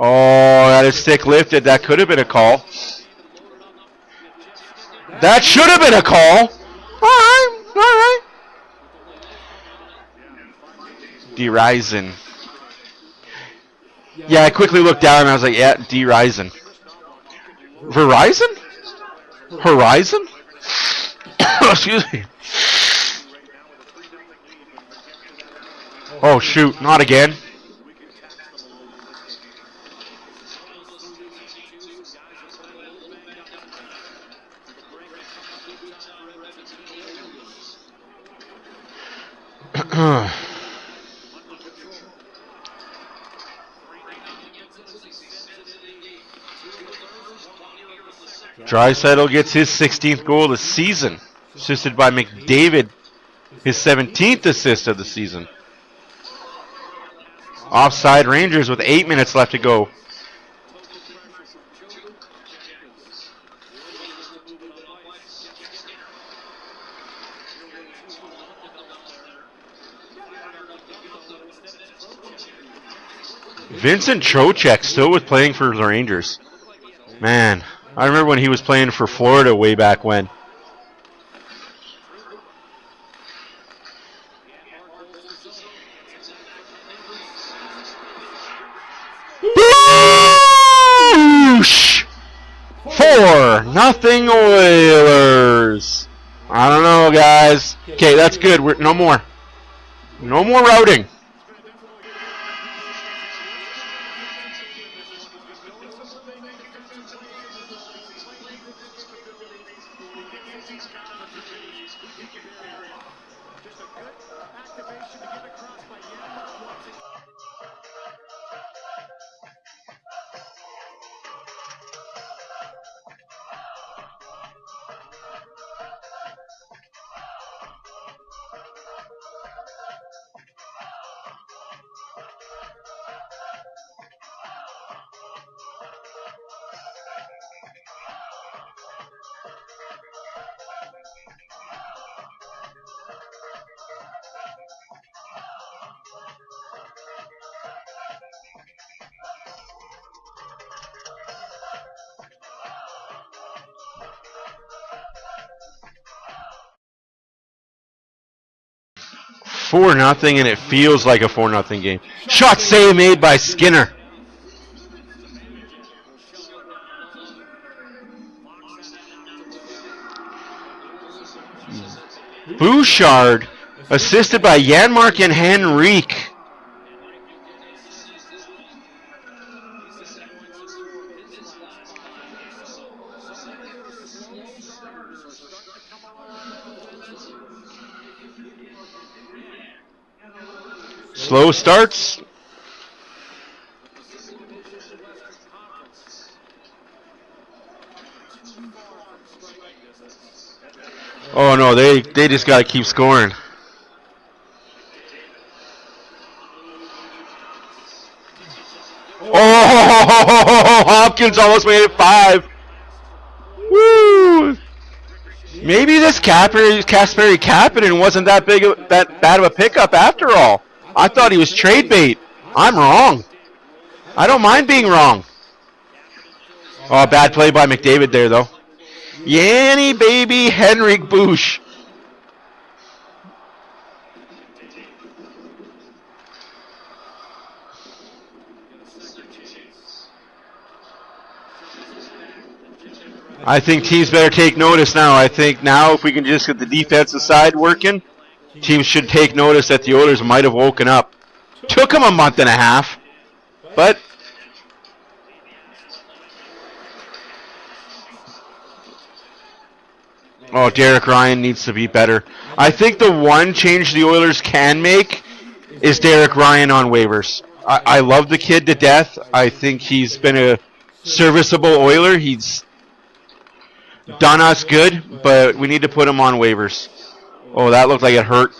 Oh, that is stick lifted. That could have been a call. That should have been a call. All right. D-Risen. Yeah, I quickly looked down and I was like, yeah, D-Risen. Verizon? Horizon? Excuse me. Oh, shoot. Not again. Draisaitl gets his 16th goal of the season, assisted by McDavid, his 17th assist of the season. Offside Rangers with 8 minutes left to go. Vincent Trocheck still with playing for the Rangers. Man, I remember when he was playing for Florida way back when. Boosh! 4-0 Oilers. I don't know, guys. Okay, that's good. No more. No more routing. Four nothing, and it feels like a 4-0 game. Shot save made by Skinner. Bouchard, assisted by Janmark and Henrique. Slow starts. Oh no, they just got to keep scoring. Oh, Hopkins almost made it 5. Woo! Maybe this Kasperi Kapanen wasn't that bad of a pickup after all. I thought he was trade bait. I'm wrong. I don't mind being wrong. Oh, bad play by McDavid there, though. Yanni baby Henrik Bush. I think teams better take notice now. I think now if we can just get the defensive side working, teams should take notice that the Oilers might have woken up. Took them a month and a half, but oh, Derek Ryan needs to be better. I think the one change the Oilers can make is Derek Ryan on waivers. I love the kid to death. I think he's been a serviceable Oiler. He's done us good, but we need to put him on waivers. Oh, that looked like it hurt.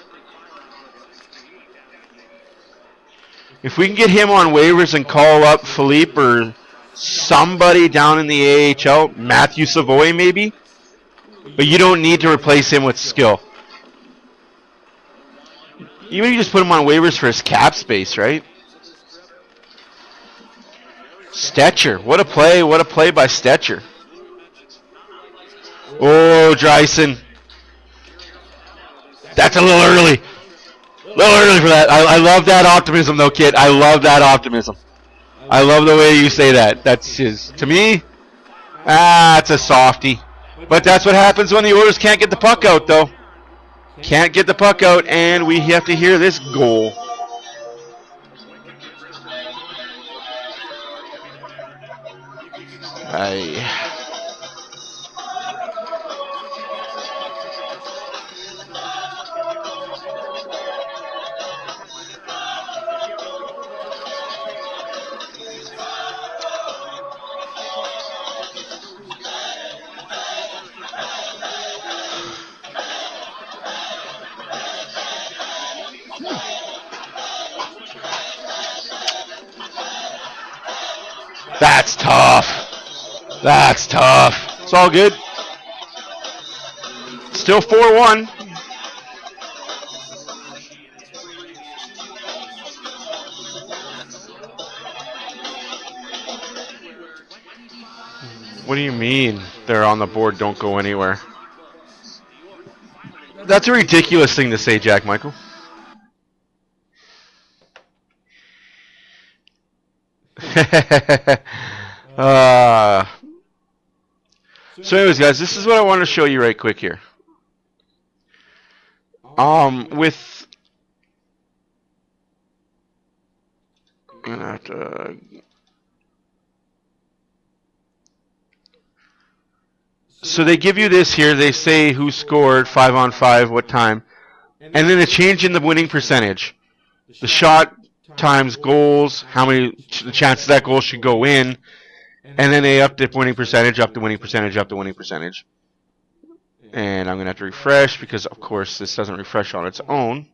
If we can get him on waivers and call up Philippe or somebody down in the AHL, Matthew Savoy maybe, but you don't need to replace him with skill. Even if you just put him on waivers for his cap space, right? Stetcher, what a play by Stetcher. Oh, Dreisen. That's a little early. A little early for that. I love that optimism, though, kid. I love that optimism. I love the way you say that. That's his. To me, it's a softie. But that's what happens when the Oilers can't get the puck out, though. Can't get the puck out, and we have to hear this goal. That's tough. That's tough. It's all good. Still 4-1. What do you mean they're on the board, don't go anywhere? That's a ridiculous thing to say, Jack Michael. So anyways, guys, this is what I want to show you right quick here. With I'm gonna have to. So they give you this here. They say who scored 5-on-5, what time, and then a change in the winning percentage, the shot times goals, how many the chances that goal should go in, and then they up the winning percentage, up the winning percentage, up the winning percentage. And I'm gonna have to refresh because, of course, this doesn't refresh on its own.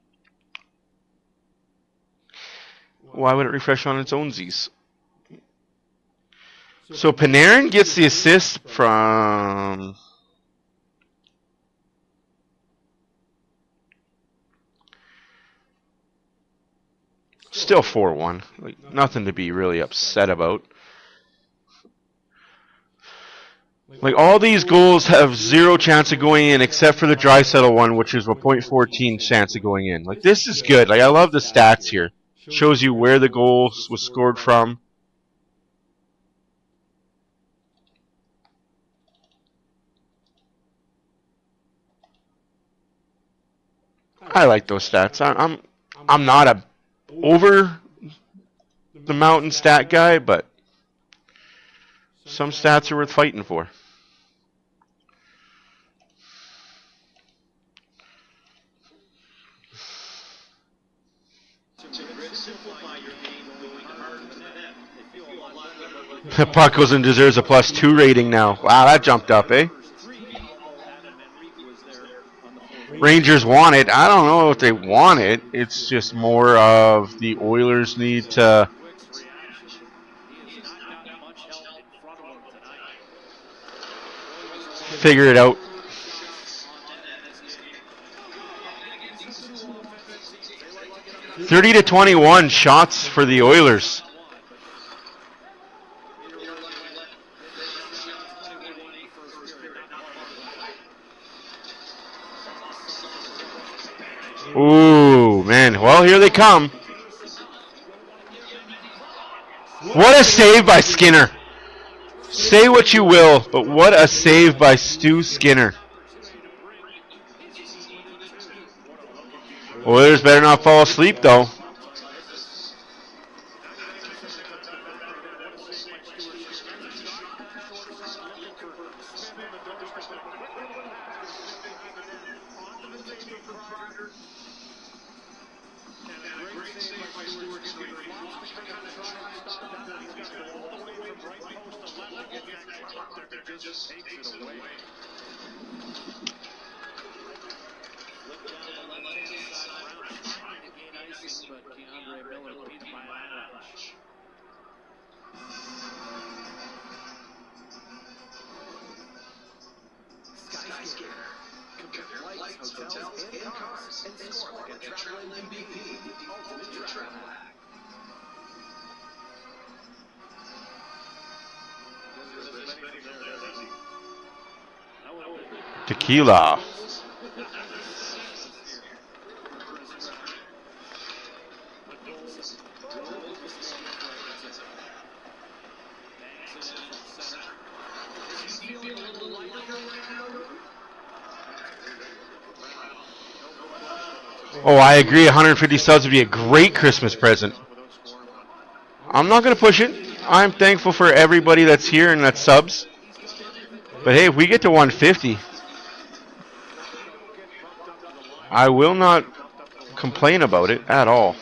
Why would it refresh on its own Z's? So Panarin gets the assist from still 4-1. Like, nothing to be really upset about. Like, all these goals have 0 chance of going in except for the Draisaitl one, which is a .14 chance of going in. Like, this is good. Like, I love the stats here. Shows you where the goal was scored from. I like those stats. I'm not a over the mountain stat guy, but some stats are worth fighting for. The puck goes and deserves a +2 rating now. Wow, that jumped up, eh? Rangers want it. I don't know if they want it. It's just more of the Oilers need to figure it out. $30-21 shots for the Oilers. Ooh, man. Well, here they come. What a save by Skinner. Say what you will, but what a save by Stu Skinner. Oilers better not fall asleep, though. Tequila. Oh, I agree. 150 subs would be a great Christmas present. I'm not going to push it. I'm thankful for everybody that's here and that subs. But hey, if we get to 150, I will not complain about it at all.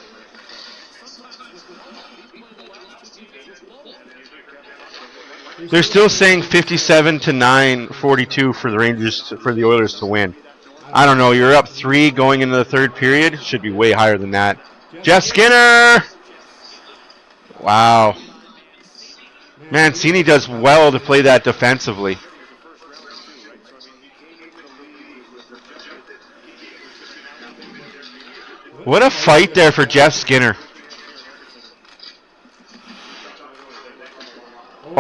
They're still saying 57-9, 42 for the Rangers, for the Oilers to win. I don't know. You're up 3 going into the third period. Should be way higher than that. Jeff Skinner! Wow. Mancini does well to play that defensively. What a fight there for Jeff Skinner.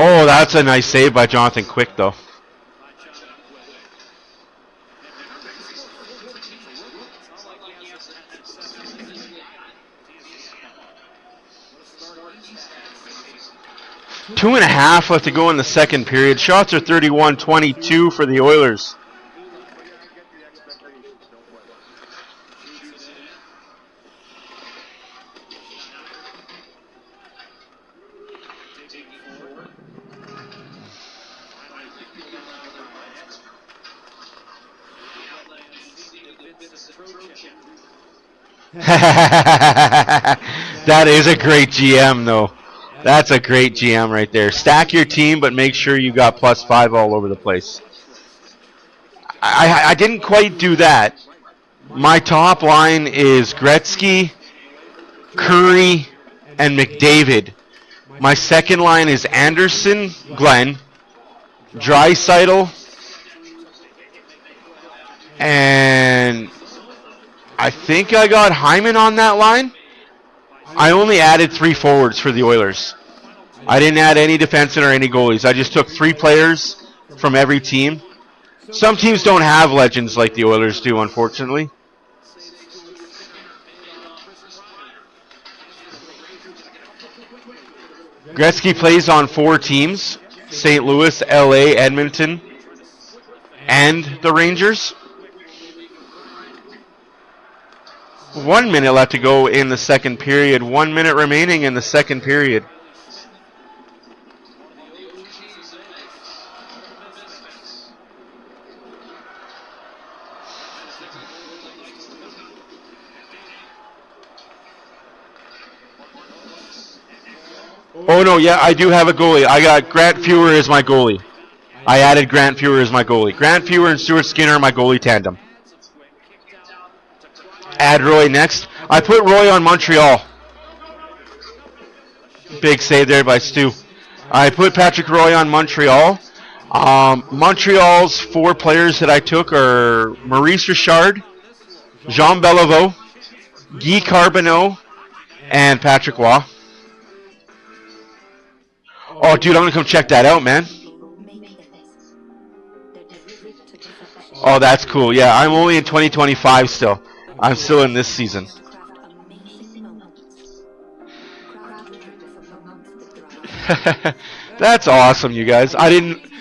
Oh, that's a nice save by Jonathan Quick, though. Two and a half left to go in the second period. Shots are 31-22 for the Oilers. That is a great GM, though. That's a great GM right there. Stack your team, but make sure you got +5 all over the place. I didn't quite do that. My top line is Gretzky, Curry, and McDavid. My second line is Anderson, Glenn, Draisaitl, and I think I got Hyman on that line. I only added 3 forwards for the Oilers. I didn't add any defensemen or any goalies. I just took 3 players from every team. Some teams don't have legends like the Oilers do, unfortunately. Gretzky plays on 4 teams: St. Louis, LA, Edmonton, and the Rangers. 1 minute left to go in the second period. 1 minute remaining in the second period. Oh, no, yeah, I do have a goalie. I got Grant Fuhrer as my goalie. I added Grant Fuhrer as my goalie. Grant Fuhrer and Stuart Skinner are my goalie tandem. Add Roy next. I put Roy on Montreal. Big save there by Stu. I put Patrick Roy on Montreal. Montreal's 4 players that I took are Maurice Richard, Jean Beliveau, Guy Carbonneau, and Patrick Waugh. Oh, dude, I'm going to come check that out, man. Oh, that's cool. Yeah, I'm only in 2025 still. I'm still in this season. That's awesome, you guys.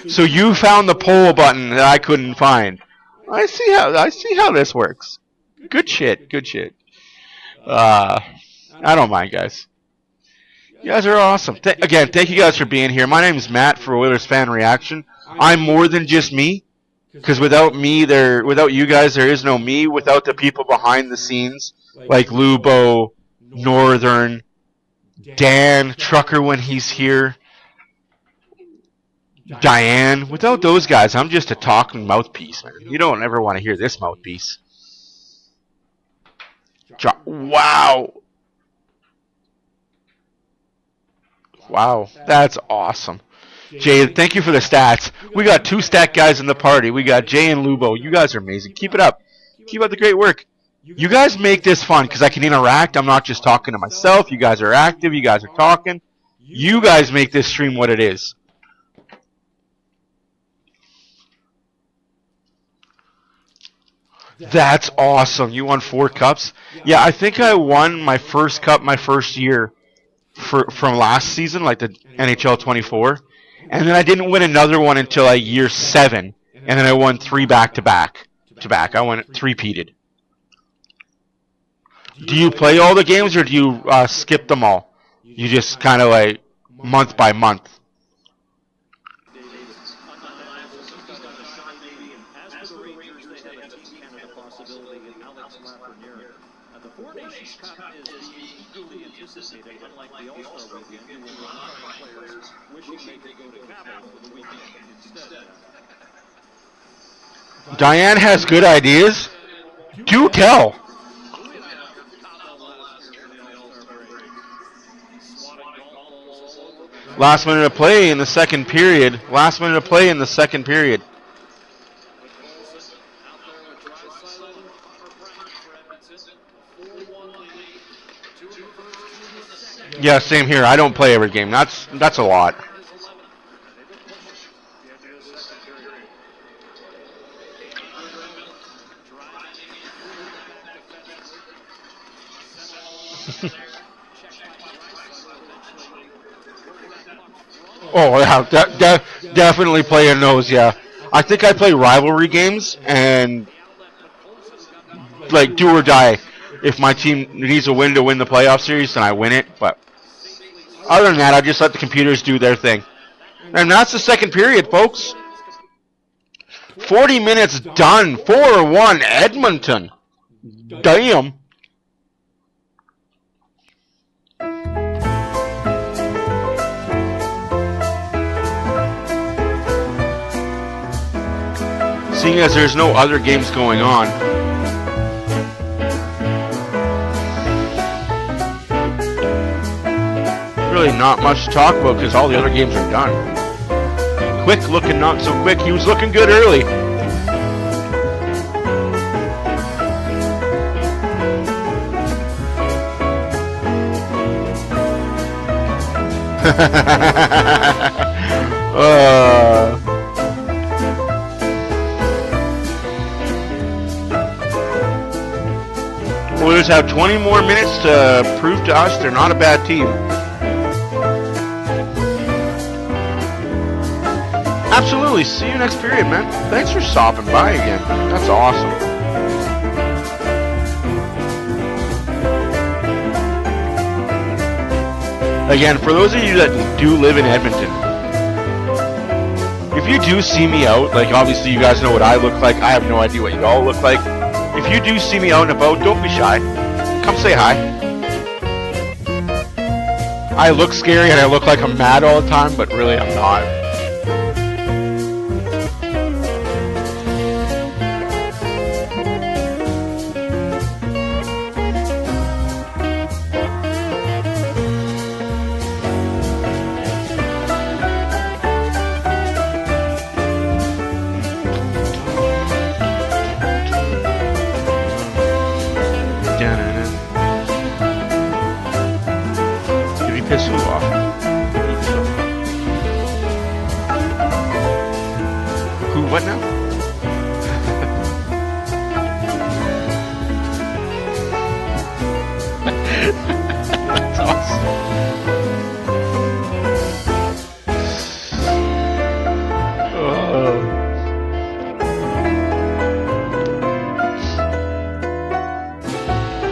So you found the poll button that I couldn't find. I see how this works. Good shit. I don't mind, guys. You guys are awesome. Again, thank you guys for being here. My name is Matt for Oilers Fan Reaction. I'm more than just me, because without you guys, there is no me. Without the people behind the scenes, like Lubo, Northern, Dan, Trucker when he's here, Diane. Without those guys, I'm just a talking mouthpiece, man. You don't ever want to hear this mouthpiece. Wow. Wow, that's awesome. Jay, thank you for the stats. We got 2 stat guys in the party. We got Jay and Lubo. You guys are amazing. Keep it up. Keep up the great work. You guys make this fun because I can interact. I'm not just talking to myself. You guys are active. You guys are talking. You guys make this stream what it is. That's awesome. You won 4 cups? Yeah, I think I won my first cup my first year from last season, like the NHL 24. And then I didn't win another one until like year 7. And then I won 3 back-to-back. I went 3-peated. Do you play all the games or do you skip them all? You just kind of like month by month? Diane has good ideas. Do tell. Last minute of play in the second period. Yeah, same here. I don't play every game. That's a lot. Oh yeah, definitely playing those. Yeah, I think I play rivalry games and like do or die. If my team needs a win to win the playoff series, then I win it. But other than that, I just let the computers do their thing. And that's the second period, folks. 40 minutes done. 4-1 Edmonton. Damn. Seeing as there's no other games going on, really not much to talk about because all the other games are done. Quick looking, not so quick. He was looking good early. We'll just have 20 more minutes to prove to us they're not a bad team. Absolutely. See you next period, man. Thanks for stopping by again. That's awesome. Again, for those of you that do live in Edmonton, if you do see me out, like obviously you guys know what I look like. I have no idea what you all look like. If you do see me out and about, don't be shy. Come say hi. I look scary and I look like I'm mad all the time, but really I'm not. What now? That's awesome. Oh.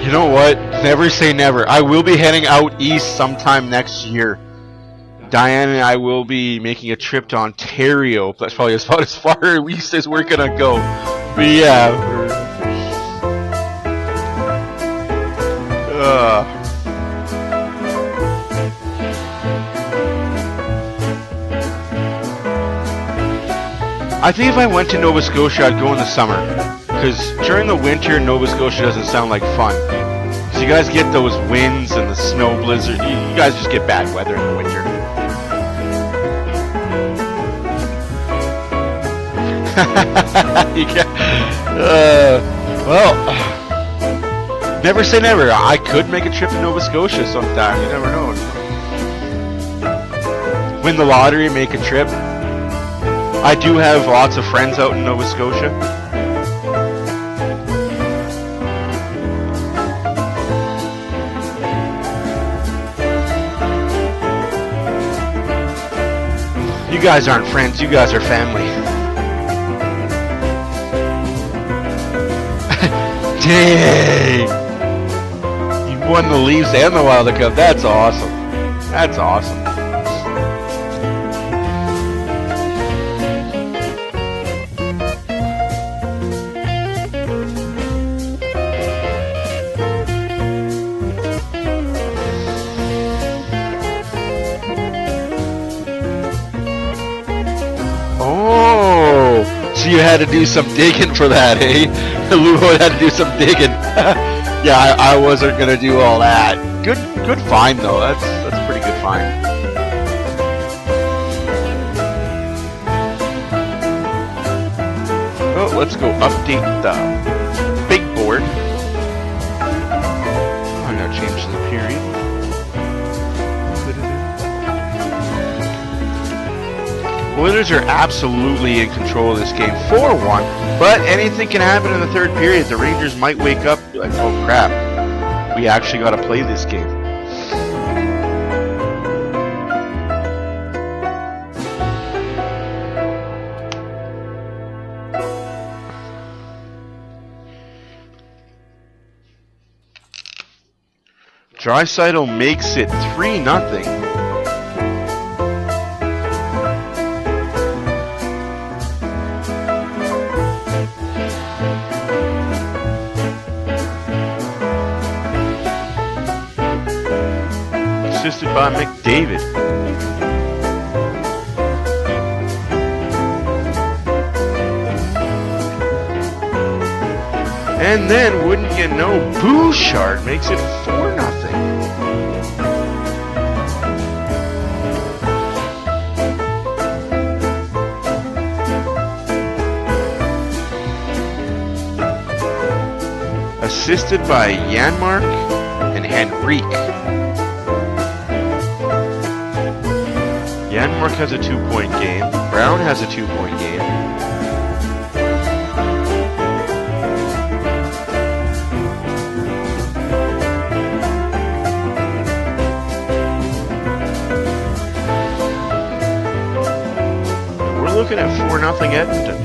You know what? Never say never. I will be heading out east sometime next year. Diane and I will be making a trip to Ontario. That's probably about as far east as we're gonna go. But yeah, I think if I went to Nova Scotia, I'd go in the summer. Because during the winter, Nova Scotia doesn't sound like fun. So you guys get those winds and the snow blizzard. You guys just get bad weather in the winter. Well, never say never. I could make a trip to Nova Scotia sometime. You never know. Win the lottery, make a trip. I do have lots of friends out in Nova Scotia. You guys aren't friends, you guys are family. Dang! You won the Leafs and the Wild Cup. That's awesome. That's awesome. So you had to do some digging for that, eh? Luho had to do some digging. Yeah, I wasn't gonna do all that. Good find though. That's a pretty good find. Oh, let's go update the big board. I'm gonna change the period. Oilers are absolutely in control of this game, 4-1, but anything can happen in the third period. The Rangers might wake up and be like, oh crap, we actually got to play this game. Draisaitl makes it 3-0. Assisted by McDavid. And then, wouldn't you know, Bouchard makes it 4-0. Assisted by Janmark and Henrique. Janmark has a 2-point game. Brown has a 2-point game. We're looking at 4-0 Edmonton.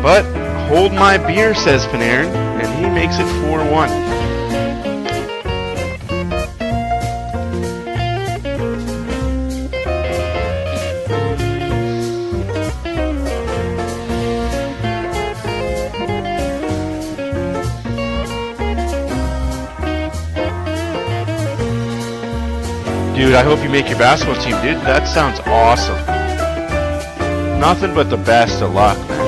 But hold my beer, says Panarin, and he makes it 4-1. Dude, I hope you make your basketball team, dude. That sounds awesome. Nothing but the best of luck, man.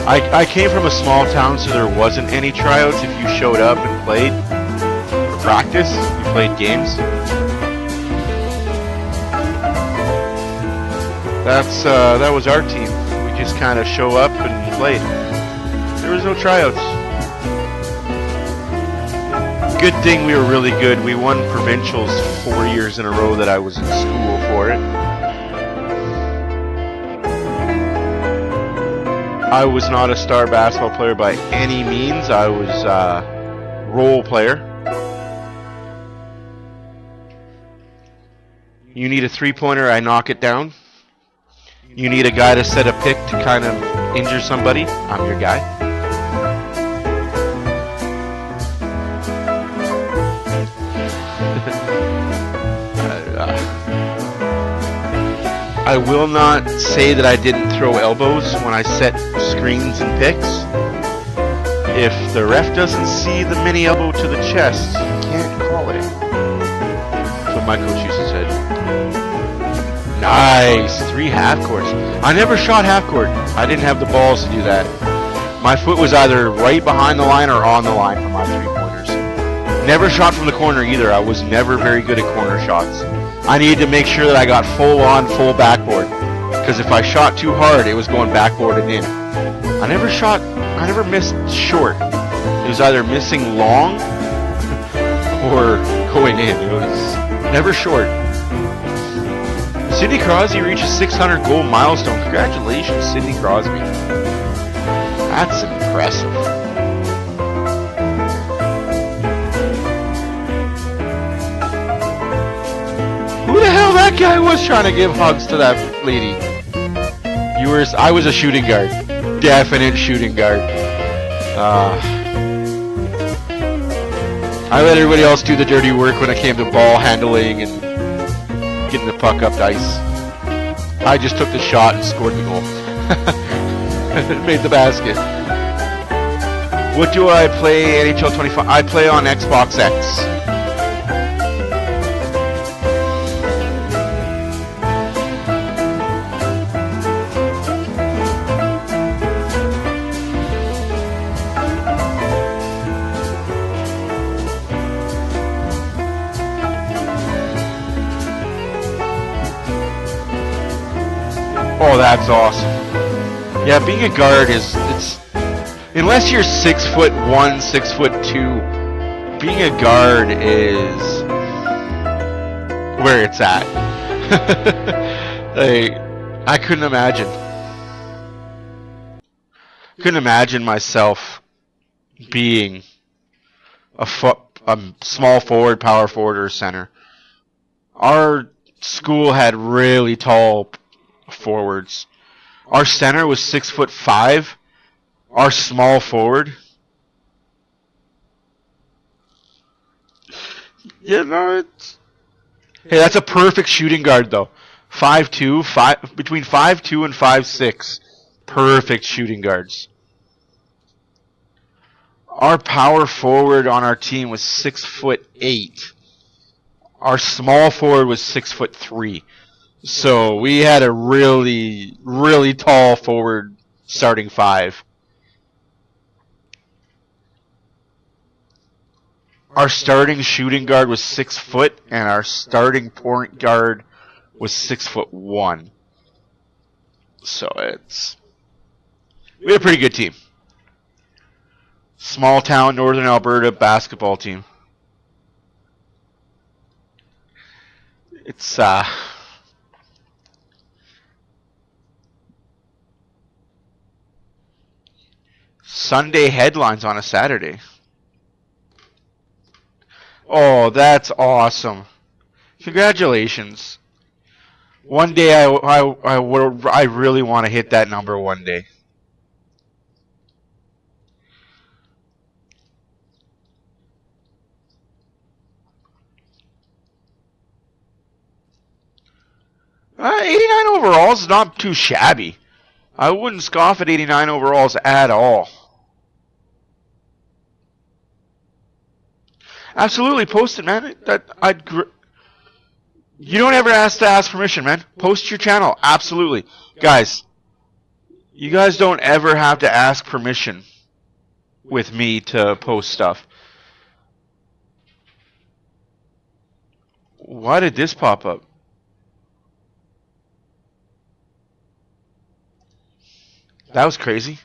I came from a small town, so there wasn't any tryouts. If you showed up and played for practice, you played games. That was our team. We just kind of show up and played. There was no tryouts. Good thing we were really good. We won provincials 4 years in a row that I was in school for it. I was not a star basketball player by any means. I was a role player. You need a three-pointer, I knock it down. You need a guy to set a pick to kind of injure somebody, I'm your guy. I will not say that I didn't throw elbows when I set screens and picks. If the ref doesn't see the mini elbow to the chest, you can't call it. That's what my coach used to say. Nice! 3 half courts. I never shot half court. I didn't have the balls to do that. My foot was either right behind the line or on the line for my 3-pointers. Never shot from the corner either. I was never very good at corner shots. I needed to make sure that I got full backboard. Because if I shot too hard, it was going backboard and in. I never missed short. It was either missing long or going in. It was never short. Sidney Crosby reaches 600 goal milestone. Congratulations, Sidney Crosby. That's impressive. Who the hell that guy was trying to give hugs to that lady? I was a shooting guard. Definite shooting guard. I let everybody else do the dirty work when it came to ball handling and getting the puck up to ice. I just took the shot and scored the goal. Made the basket. What do I play NHL 25? I play on Xbox X. Oh, that's awesome. Yeah, being a guard it's unless you're 6'1", 6'2", being a guard is where it's at. Like, I couldn't imagine. Couldn't imagine myself being a small forward, power forward, or center. Our school had really tall forwards. Our center was 6'5". Our small forward. Yeah, no, it's. Hey, that's a perfect shooting guard though. 5'2", between 5'2" and 5'6". Perfect shooting guards. Our power forward on our team was 6'8". Our small forward was 6'3". So we had a really, really tall forward starting five. Our starting shooting guard was 6 foot, and our starting point guard was 6'1". So we had a pretty good team. Small town Northern Alberta basketball team. It's Sunday headlines on a Saturday. Oh, that's awesome. Congratulations. One day I really want to hit that number one day. Uh, 89 overalls is not too shabby. I wouldn't scoff at 89 overalls at all. Absolutely, post it, man. You don't ever ask to ask permission, man. Post your channel. Absolutely. Guys, you guys don't ever have to ask permission with me to post stuff. Why did this pop up? That was crazy.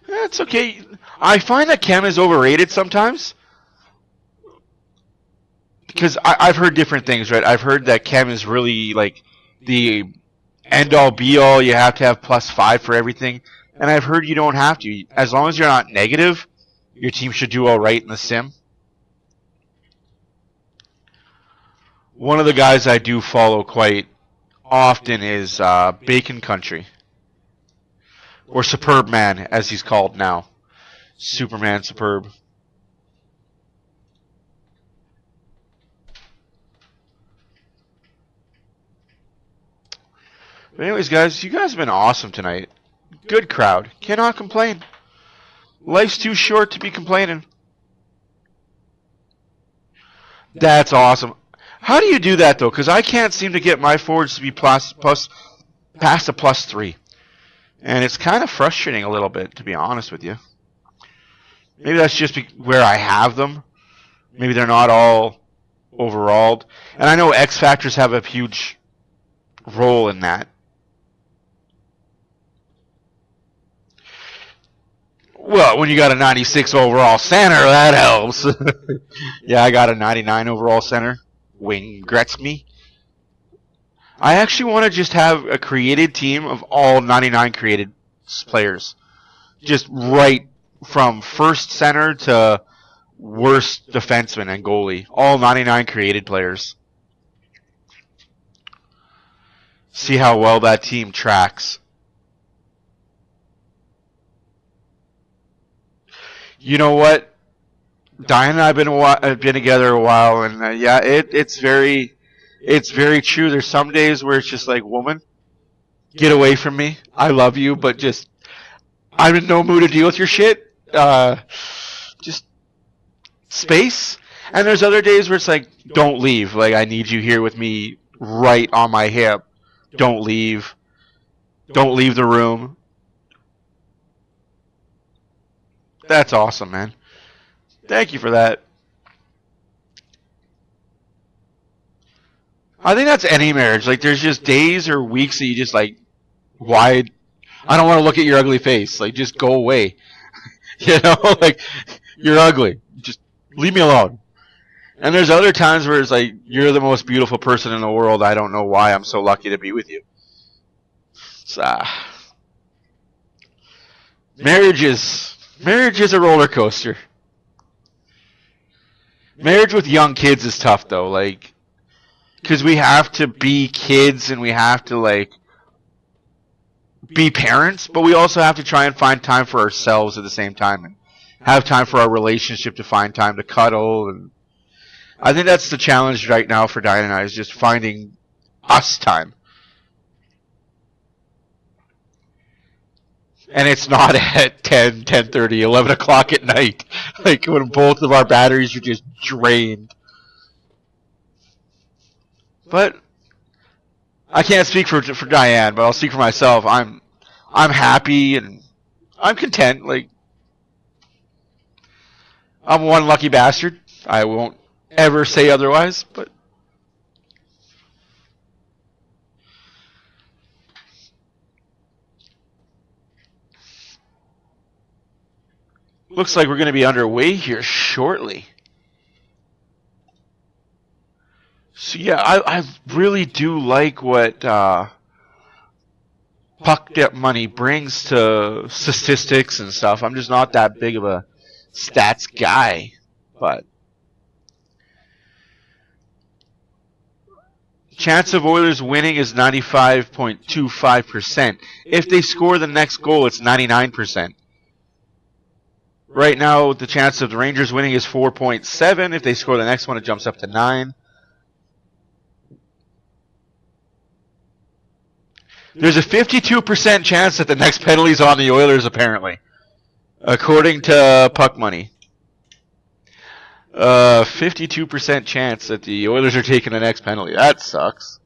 That's okay. I find that Chem is overrated sometimes. Because I've heard different things, right? I've heard that Chem is really like the end-all be-all. You have to have +5 for everything. And I've heard you don't have to. As long as you're not negative, your team should do all right in the sim. One of the guys I do follow quite often is Bacon Country. Or Superb Man, as he's called now. Superman Superb. But anyways, guys, you guys have been awesome tonight. Good crowd. Cannot complain. Life's too short to be complaining. That's awesome. How do you do that, though? Because I can't seem to get my forwards to be past a +3. And it's kind of frustrating a little bit, to be honest with you. Maybe that's just where I have them. Maybe they're not all overalled. And I know X Factors have a huge role in that. Well, when you got a 96 overall center, that helps. Yeah, I got a 99 overall center. Wayne Gretzky. I actually want to just have a created team of all 99 created players. Just right from first center to worst defenseman and goalie. All 99 created players. See how well that team tracks. You know what? Diane and I have been together a while, and yeah, it's very true. There's some days where it's just like, woman, get away from me. I love you, but just I'm in no mood to deal with your shit. Just space. And there's other days where it's like, don't leave. Like, I need you here with me, right on my hip. Don't leave. Don't leave the room. That's awesome, man. Thank you for that. I think that's any marriage. Like, there's just days or weeks that you just like, why? I don't want to look at your ugly face. Like, just go away. You know, like, you're ugly. Just leave me alone. And there's other times where it's like, you're the most beautiful person in the world. I don't know why I'm so lucky to be with you. It's, marriage is a roller coaster. Marriage with young kids is tough though, like, because we have to be kids and we have to like be parents, but we also have to try and find time for ourselves at the same time and have time for our relationship, to find time to cuddle. And I think that's the challenge right now for Diane and I, is just finding us time. And it's not at 10, 10:30, 11 o'clock at night, like when both of our batteries are just drained. But I can't speak for Diane, but I'll speak for myself. I'm happy and I'm content. Like, I'm one lucky bastard. I won't ever say otherwise, but looks like we're going to be underway here shortly. So yeah, I really do like what puck depth money brings to statistics and stuff. I'm just not that big of a stats guy, but chance of Oilers winning is 95.25%. If they score the next goal, it's 99%. Right now, the chance of the Rangers winning is 4.7. If they score the next one, it jumps up to 9. There's a 52% chance that the next penalty is on the Oilers, apparently, according to Puck Money. 52% chance that the Oilers are taking the next penalty. That sucks.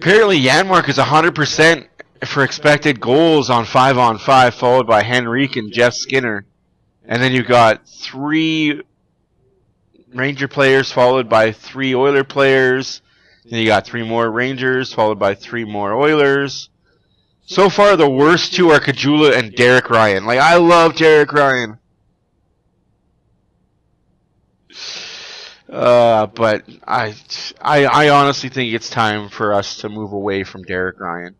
Apparently, Janmark is 100% for expected goals on 5-on-5, followed by Henrique and Jeff Skinner. And then you've got 3 Ranger players, followed by 3 Oiler players. Then you got 3 more Rangers, followed by 3 more Oilers. So far, the worst 2 are Kajula and Derek Ryan. Like, I love Derek Ryan. But I honestly think it's time for us to move away from Derek Ryan.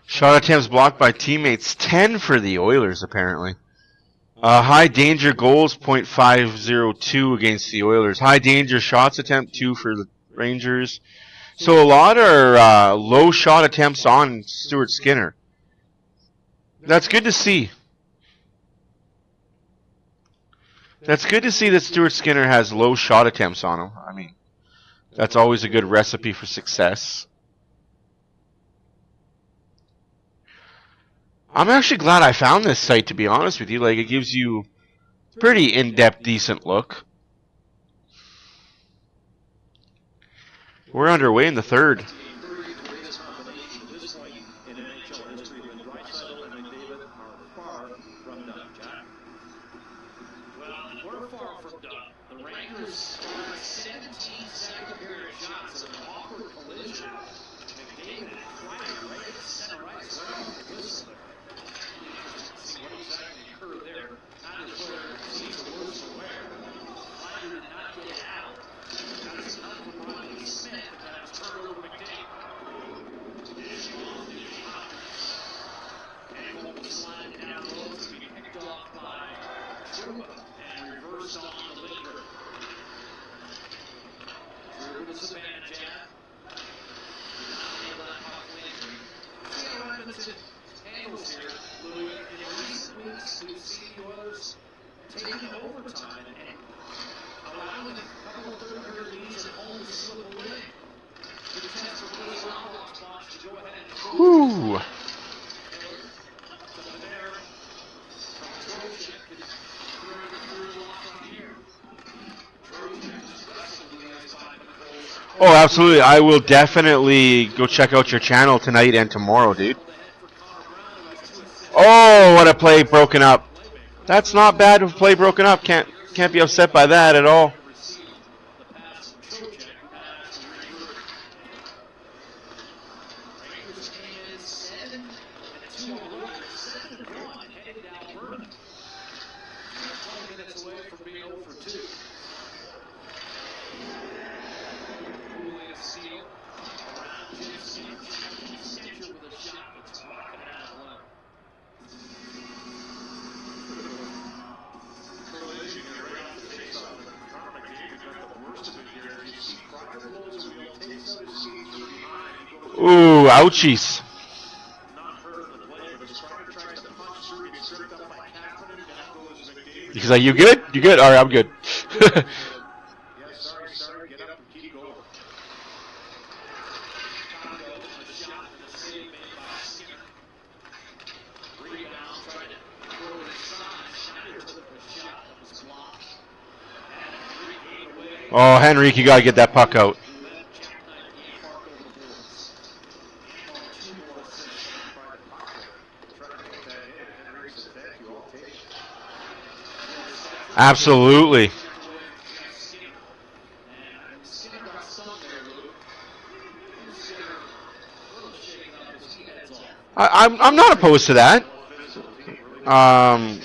Shot attempts blocked by teammates, 10 for the Oilers, apparently. High danger goals, .502 against the Oilers. High danger shots attempt, 2 for the Rangers. So a lot are low shot attempts on Stuart Skinner. That's good to see. That's good to see that Stuart Skinner has low shot attempts on him. I mean, that's always a good recipe for success. I'm actually glad I found this site, to be honest with you. Like, it gives you a pretty in-depth, decent look. We're underway in the third. Woo! Oh, absolutely. I will definitely go check out your channel tonight and tomorrow, dude. Oh, what a play broken up. That's not bad with play broken up. Can't be upset by that at all. Ooh, ouchies. He's like, you good? You good? All right, I'm good. Oh, Henrique, you got to get that puck out. Absolutely. I'm not opposed to that. I'm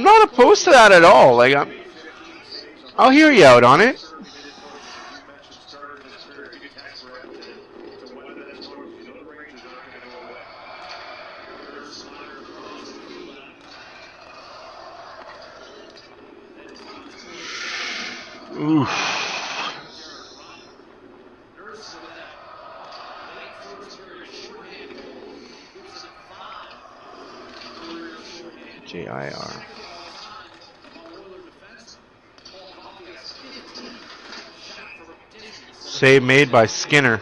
not opposed to that at all. Like, I'll hear you out on it. Oof. JIR. Save made by Skinner.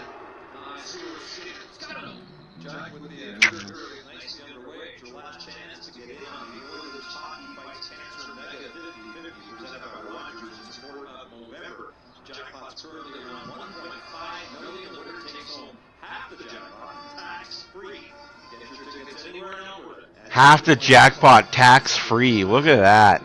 Half the jackpot tax free. Look at that.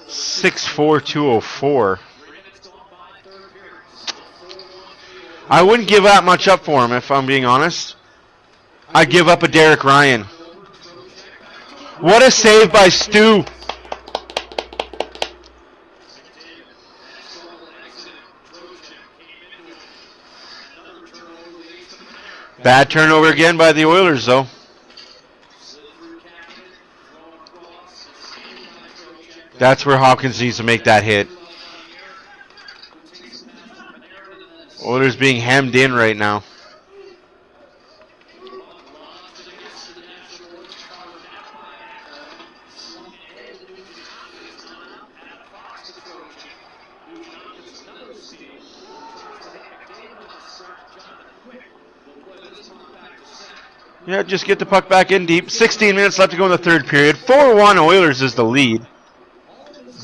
$6,4,204. I wouldn't give that much up for him if I'm being honest. I'd give up a Derek Ryan. What a save by Stu. Bad turnover again by the Oilers, though. That's where Hopkins needs to make that hit. Oilers being hemmed in right now. Yeah, just get the puck back in deep. 16 minutes left to go in the third period. 4-1 Oilers is the lead.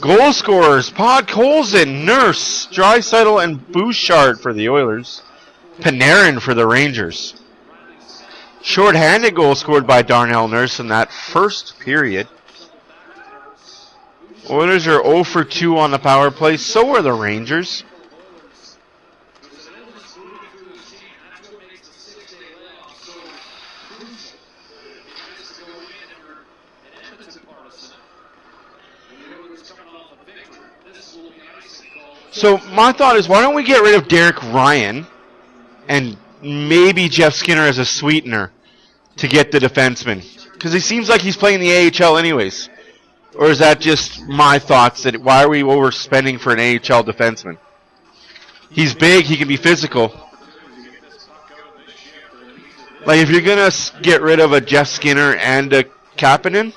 Goal scorers, Podkolzin, Nurse, Draisaitl, and Bouchard for the Oilers. Panarin for the Rangers. Short-handed goal scored by Darnell Nurse in that first period. Oilers are 0 for 2 on the power play. So are the Rangers. So my thought is, why don't we get rid of Derek Ryan and maybe Jeff Skinner as a sweetener to get the defenseman? Because he seems like he's playing the AHL anyways. Or is that just my thoughts that why are we overspending for an AHL defenseman? He's big, he can be physical. Like, if you're going to get rid of a Jeff Skinner and a Kapanen,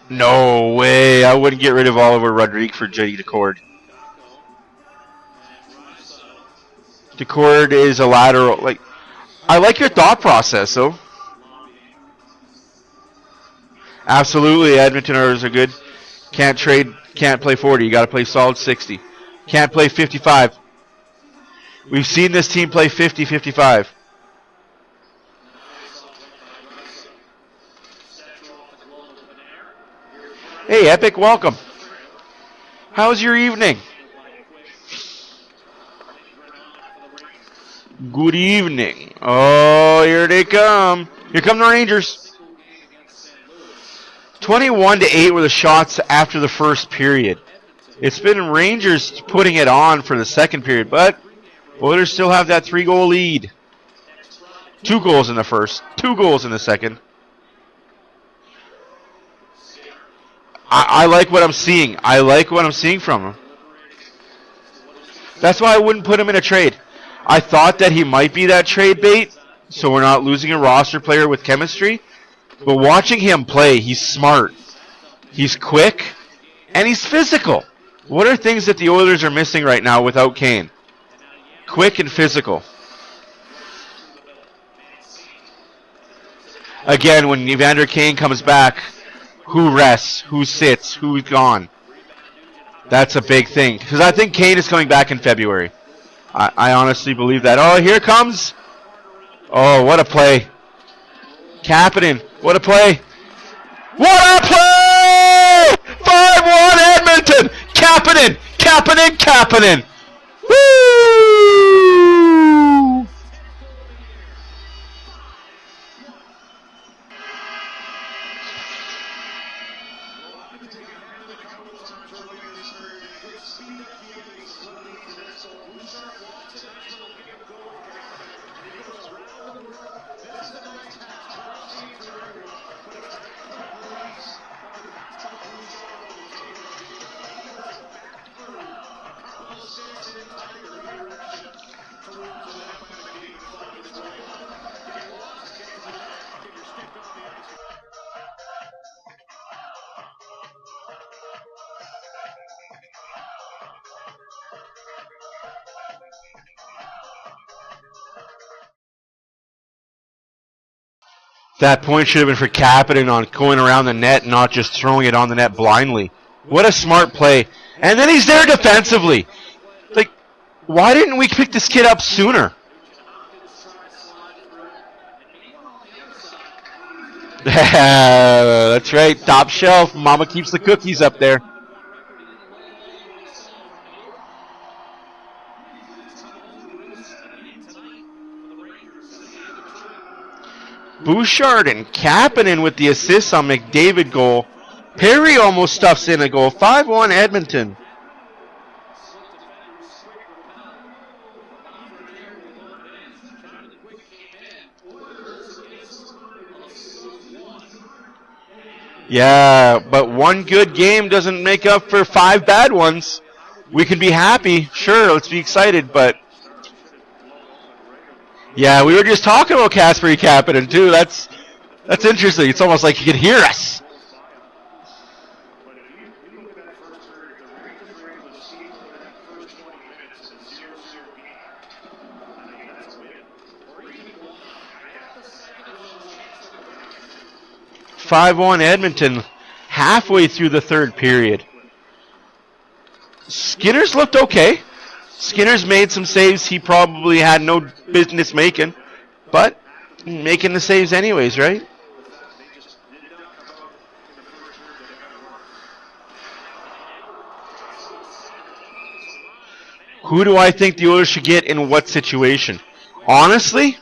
no way. I wouldn't get rid of Oliver Rodrigue for J.D. Decord. Decord is a lateral. Like, I like your thought process, though. Absolutely, Edmonton Oilers are good. Can't trade, can't play 40. You got to play solid 60. Can't play 55. We've seen this team play 50, 55. Hey, Epic, welcome. How's your evening? Good evening. Oh, here they come. Here come the Rangers. 21-8 were the shots after the first period. It's been Rangers putting it on for the second period, but Oilers still have that 3-goal lead. 2 goals in the first, 2 goals in the second. I like what I'm seeing. I like what I'm seeing from him. That's why I wouldn't put him in a trade. I thought that he might be that trade bait, so we're not losing a roster player with chemistry. But watching him play, he's smart. He's quick, and he's physical. What are things that the Oilers are missing right now without Kane? Quick and physical. Again, when Evander Kane comes back, who rests, who sits, who's gone? That's a big thing. Because I think Kane is coming back in February. I honestly believe that. Oh, here comes. Oh, what a play. Kapanen, what a play. What a play! 5-1 Edmonton! Kapanen, Kapanen, Kapanen. Woo! That point should have been for Kapanen on going around the net, not just throwing it on the net blindly. What a smart play. And then he's there defensively. Like, why didn't we pick this kid up sooner? That's right, top shelf. Mama keeps the cookies up there. Bouchard and Kapanen with the assists on McDavid goal. Perry almost stuffs in a goal. 5-1 Edmonton. Yeah, but one good game doesn't make up for 5 bad ones. We can be happy. Sure, let's be excited, but yeah, we were just talking about Kasperi Kapanen too. That's interesting. It's almost like he can hear us. (5-1) Edmonton, halfway through the third period. Skinner's looked okay. Skinner's made some saves he probably had no business making, but making the saves anyways, right? Who do I think the Oilers should get in what situation? Honestly,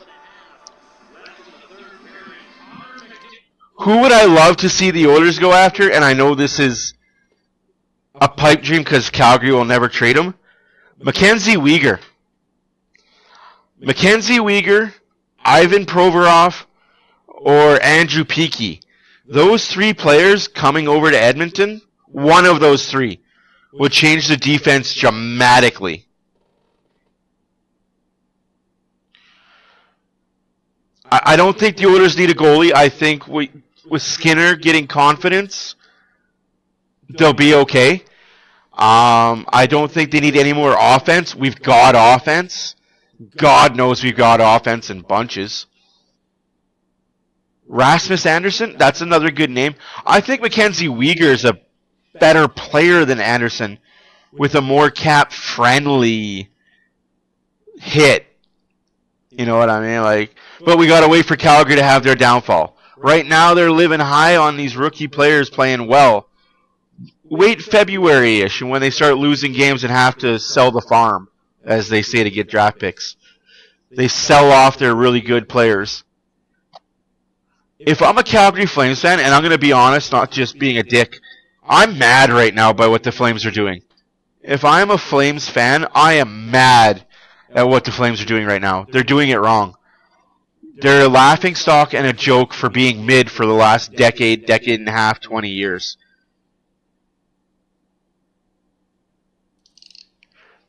who would I love to see the Oilers go after? And I know this is a pipe dream because Calgary will never trade him. Mackenzie Weegar. Mackenzie Weegar, Ivan Provorov, or Andrew Peakey. Those three players coming over to Edmonton, one of those three, would change the defense dramatically. I don't think the Oilers need a goalie. I think with Skinner getting confidence, they'll be okay. I don't think they need any more offense. We've got offense. God knows we've got offense in bunches. Rasmus Anderson, that's another good name. I think Mackenzie Weegar is a better player than Anderson with a more cap-friendly hit. You know what I mean? But we got to wait for Calgary to have their downfall. Right now, they're living high on these rookie players playing well. Wait February-ish when they start losing games and have to sell the farm, as they say, to get draft picks. They sell off their really good players. If I'm a Calgary Flames fan, and I'm going to be honest, not just being a dick, I'm mad right now by what the Flames are doing. If I'm a Flames fan, I am mad at what the Flames are doing right now. They're doing it wrong. They're a laughingstock and a joke for being mid for the last decade and a half, 20 years.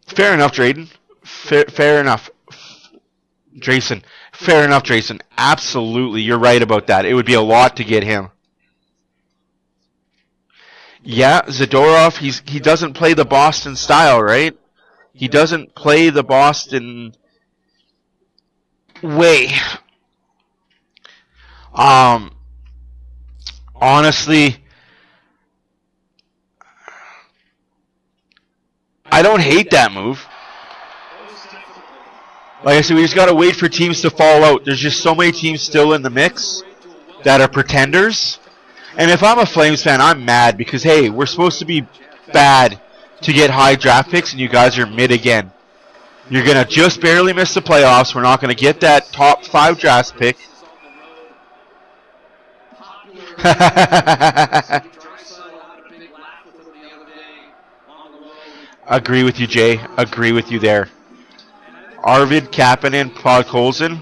Fair enough, Drayden. Fair enough. Drayson. Fair enough, Drayson. Absolutely, you're right about that. It would be a lot to get him. Yeah, Zadorov, he doesn't play the Boston style, right? He doesn't play the Boston way. Honestly, I don't hate that move. Like I said, we just got to wait for teams to fall out. There's just so many teams still in the mix that are pretenders. And if I'm a Flames fan, I'm mad because, hey, we're supposed to be bad to get high draft picks, and you guys are mid again. You're going to just barely miss the playoffs. We're not going to get that top 5 draft pick. Agree with you, Jay. Agree with you there. Arvid Kapanen, Podkolzin,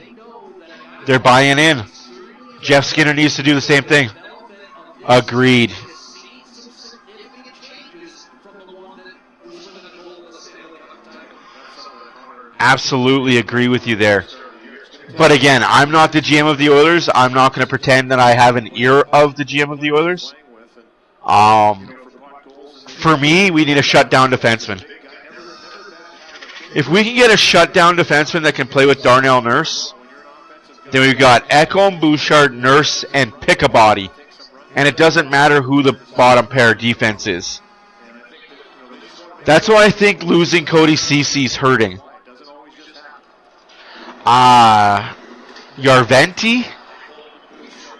they're buying in. Jeff Skinner needs to do the same thing. Agreed. Absolutely agree with you there. But again, I'm not the GM of the Oilers. I'm not going to pretend that I have an ear of the GM of the Oilers. For me, we need a shutdown defenseman. If we can get a shutdown defenseman that can play with Darnell Nurse, then we've got Ekholm, Bouchard, Nurse, and Pick-a-Body. And it doesn't matter who the bottom pair defense is. That's why I think losing Cody Cece's hurting. Yarventi?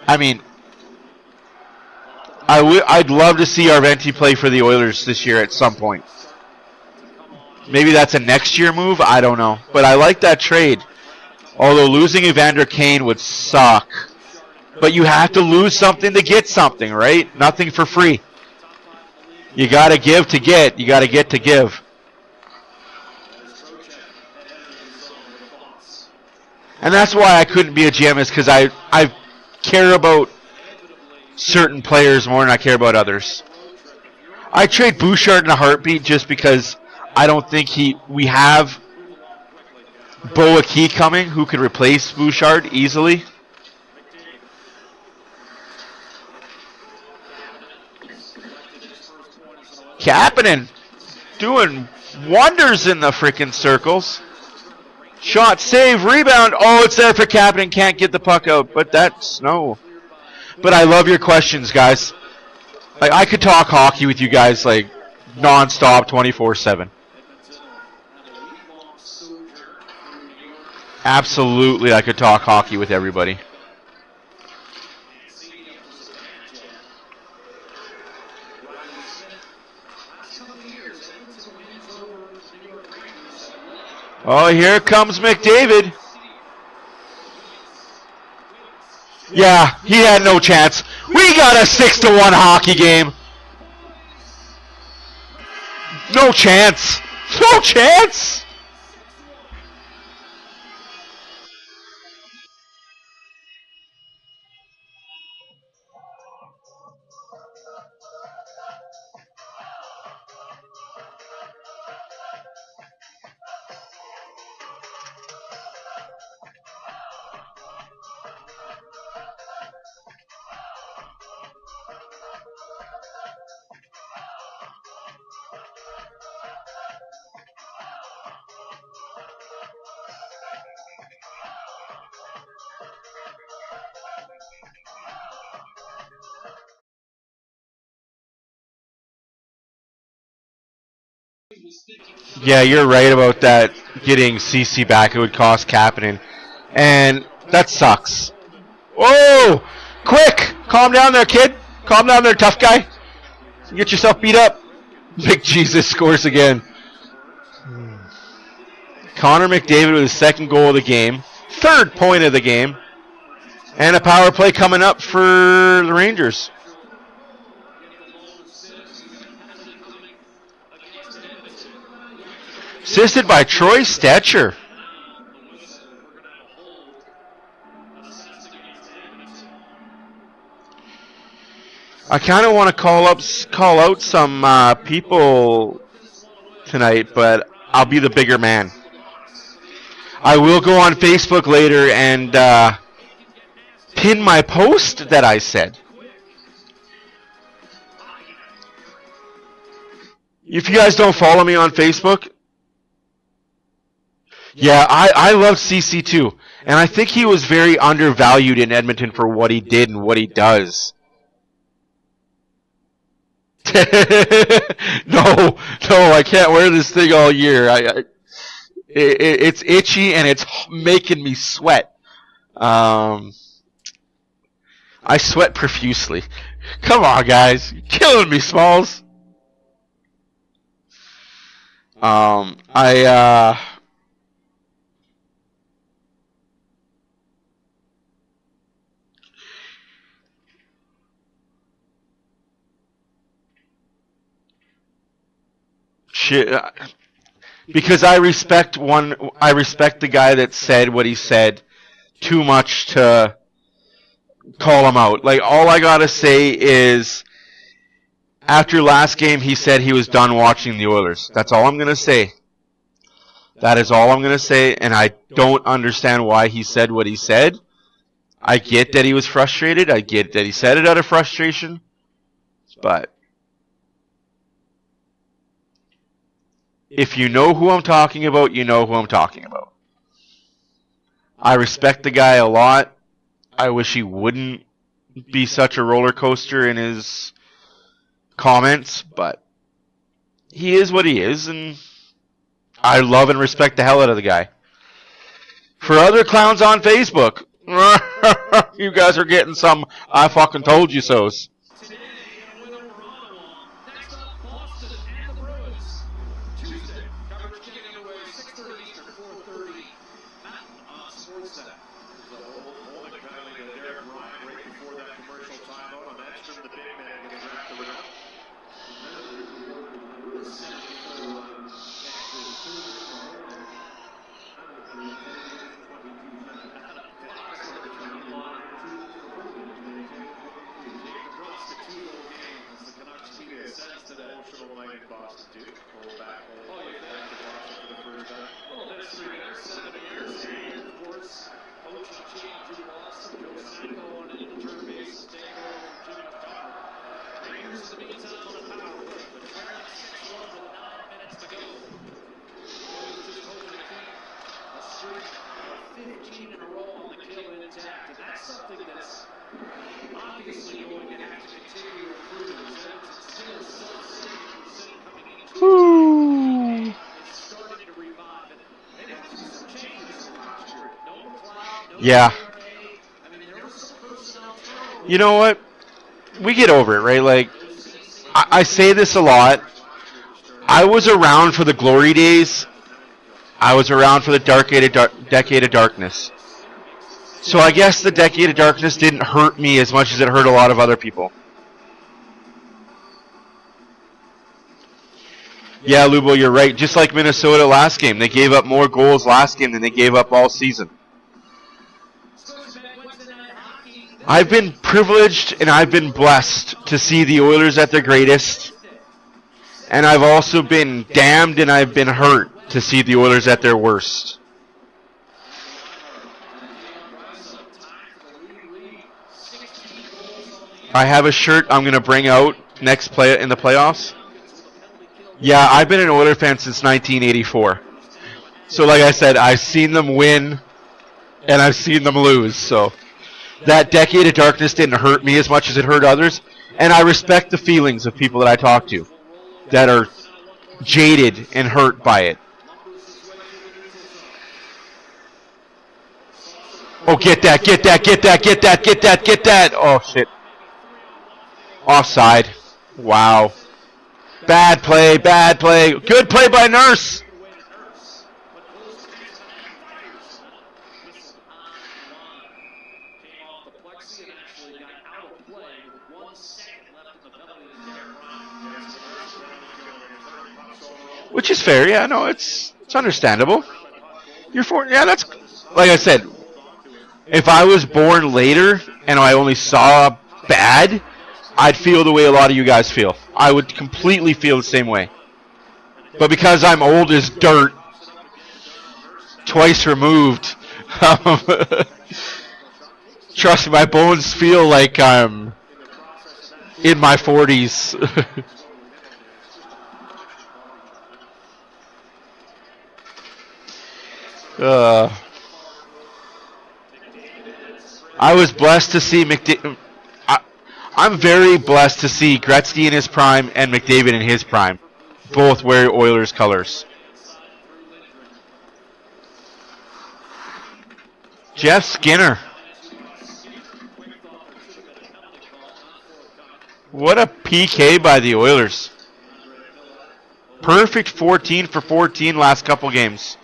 I mean, I'd love to see Yarventi play for the Oilers this year at some point. Maybe that's a next year move. I don't know. But I like that trade. Although losing Evander Kane would suck. But you have to lose something to get something, right? Nothing for free. You got to give to get. You got to get to give. And that's why I couldn't be a GM, is because I care about certain players more than I care about others. I trade Bouchard in a heartbeat just because I don't think we have Boakey coming who could replace Bouchard easily. Kapanen doing wonders in the freaking circles. Shot, save, rebound. Oh, it's there for Kapanen. Can't get the puck out, but that's no. But I love your questions, guys. Like, I could talk hockey with you guys like nonstop, 24/7. Absolutely, I could talk hockey with everybody. Oh, here comes McDavid. Yeah, he had no chance. We got a 6-1 hockey game. No chance. No chance. Yeah, you're right about that. Getting CC back, it would cost Kapanen. And that sucks. Whoa! Quick! Calm down there, kid. Calm down there, tough guy. Get yourself beat up. Big Jesus scores again. Connor McDavid with his second goal of the game. Third point of the game. And a power play coming up for the Rangers. Assisted by Troy Stetcher. I kind of want to call out some people tonight, but I'll be the bigger man. I will go on Facebook later and pin my post that I said. If you guys don't follow me on Facebook, yeah, I love CC too. And I think he was very undervalued in Edmonton for what he did and what he does. No, I can't wear this thing all year. It's itchy and it's making me sweat. I sweat profusely. Come on, guys. You're killing me, Smalls. Because I respect the guy that said what he said too much to call him out. Like, all I gotta say is, after last game, he said he was done watching the Oilers. That's all I'm gonna say. That is all I'm gonna say, and I don't understand why he said what he said. I get that he was frustrated. I get that he said it out of frustration, but if you know who I'm talking about, you know who I'm talking about. I respect the guy a lot. I wish he wouldn't be such a roller coaster in his comments, but he is what he is, and I love and respect the hell out of the guy. For other clowns on Facebook, you guys are getting some I fucking told you so's. Yeah. You know what? We get over it, right? Like, I say this a lot. I was around for the glory days. I was around for the decade of darkness. So I guess the decade of darkness didn't hurt me as much as it hurt a lot of other people. Yeah, Lubo, you're right. Just like Minnesota last game. They gave up more goals last game than they gave up all season. I've been privileged and I've been blessed to see the Oilers at their greatest. And I've also been damned and I've been hurt to see the Oilers at their worst. I have a shirt I'm going to bring out next play in the playoffs. Yeah, I've been an Oiler fan since 1984. So like I said, I've seen them win and I've seen them lose. So that decade of darkness didn't hurt me as much as it hurt others. And I respect the feelings of people that I talk to that are jaded and hurt by it. Oh, get that, get that, get that, get that, get that, get that. Oh, shit. Offside. Wow. Bad play, bad play. Good play by Nurse. Which is fair, yeah, no, it's understandable. Yeah, that's, like I said, if I was born later and I only saw bad, I'd feel the way a lot of you guys feel. I would completely feel the same way. But because I'm old as dirt, twice removed, trust me, my bones feel like I'm in my 40s. I was blessed to see I'm very blessed to see Gretzky in his prime and McDavid in his prime. Both wear Oilers colors. Jeff Skinner. What a PK by the Oilers. Perfect 14 for 14 last couple games.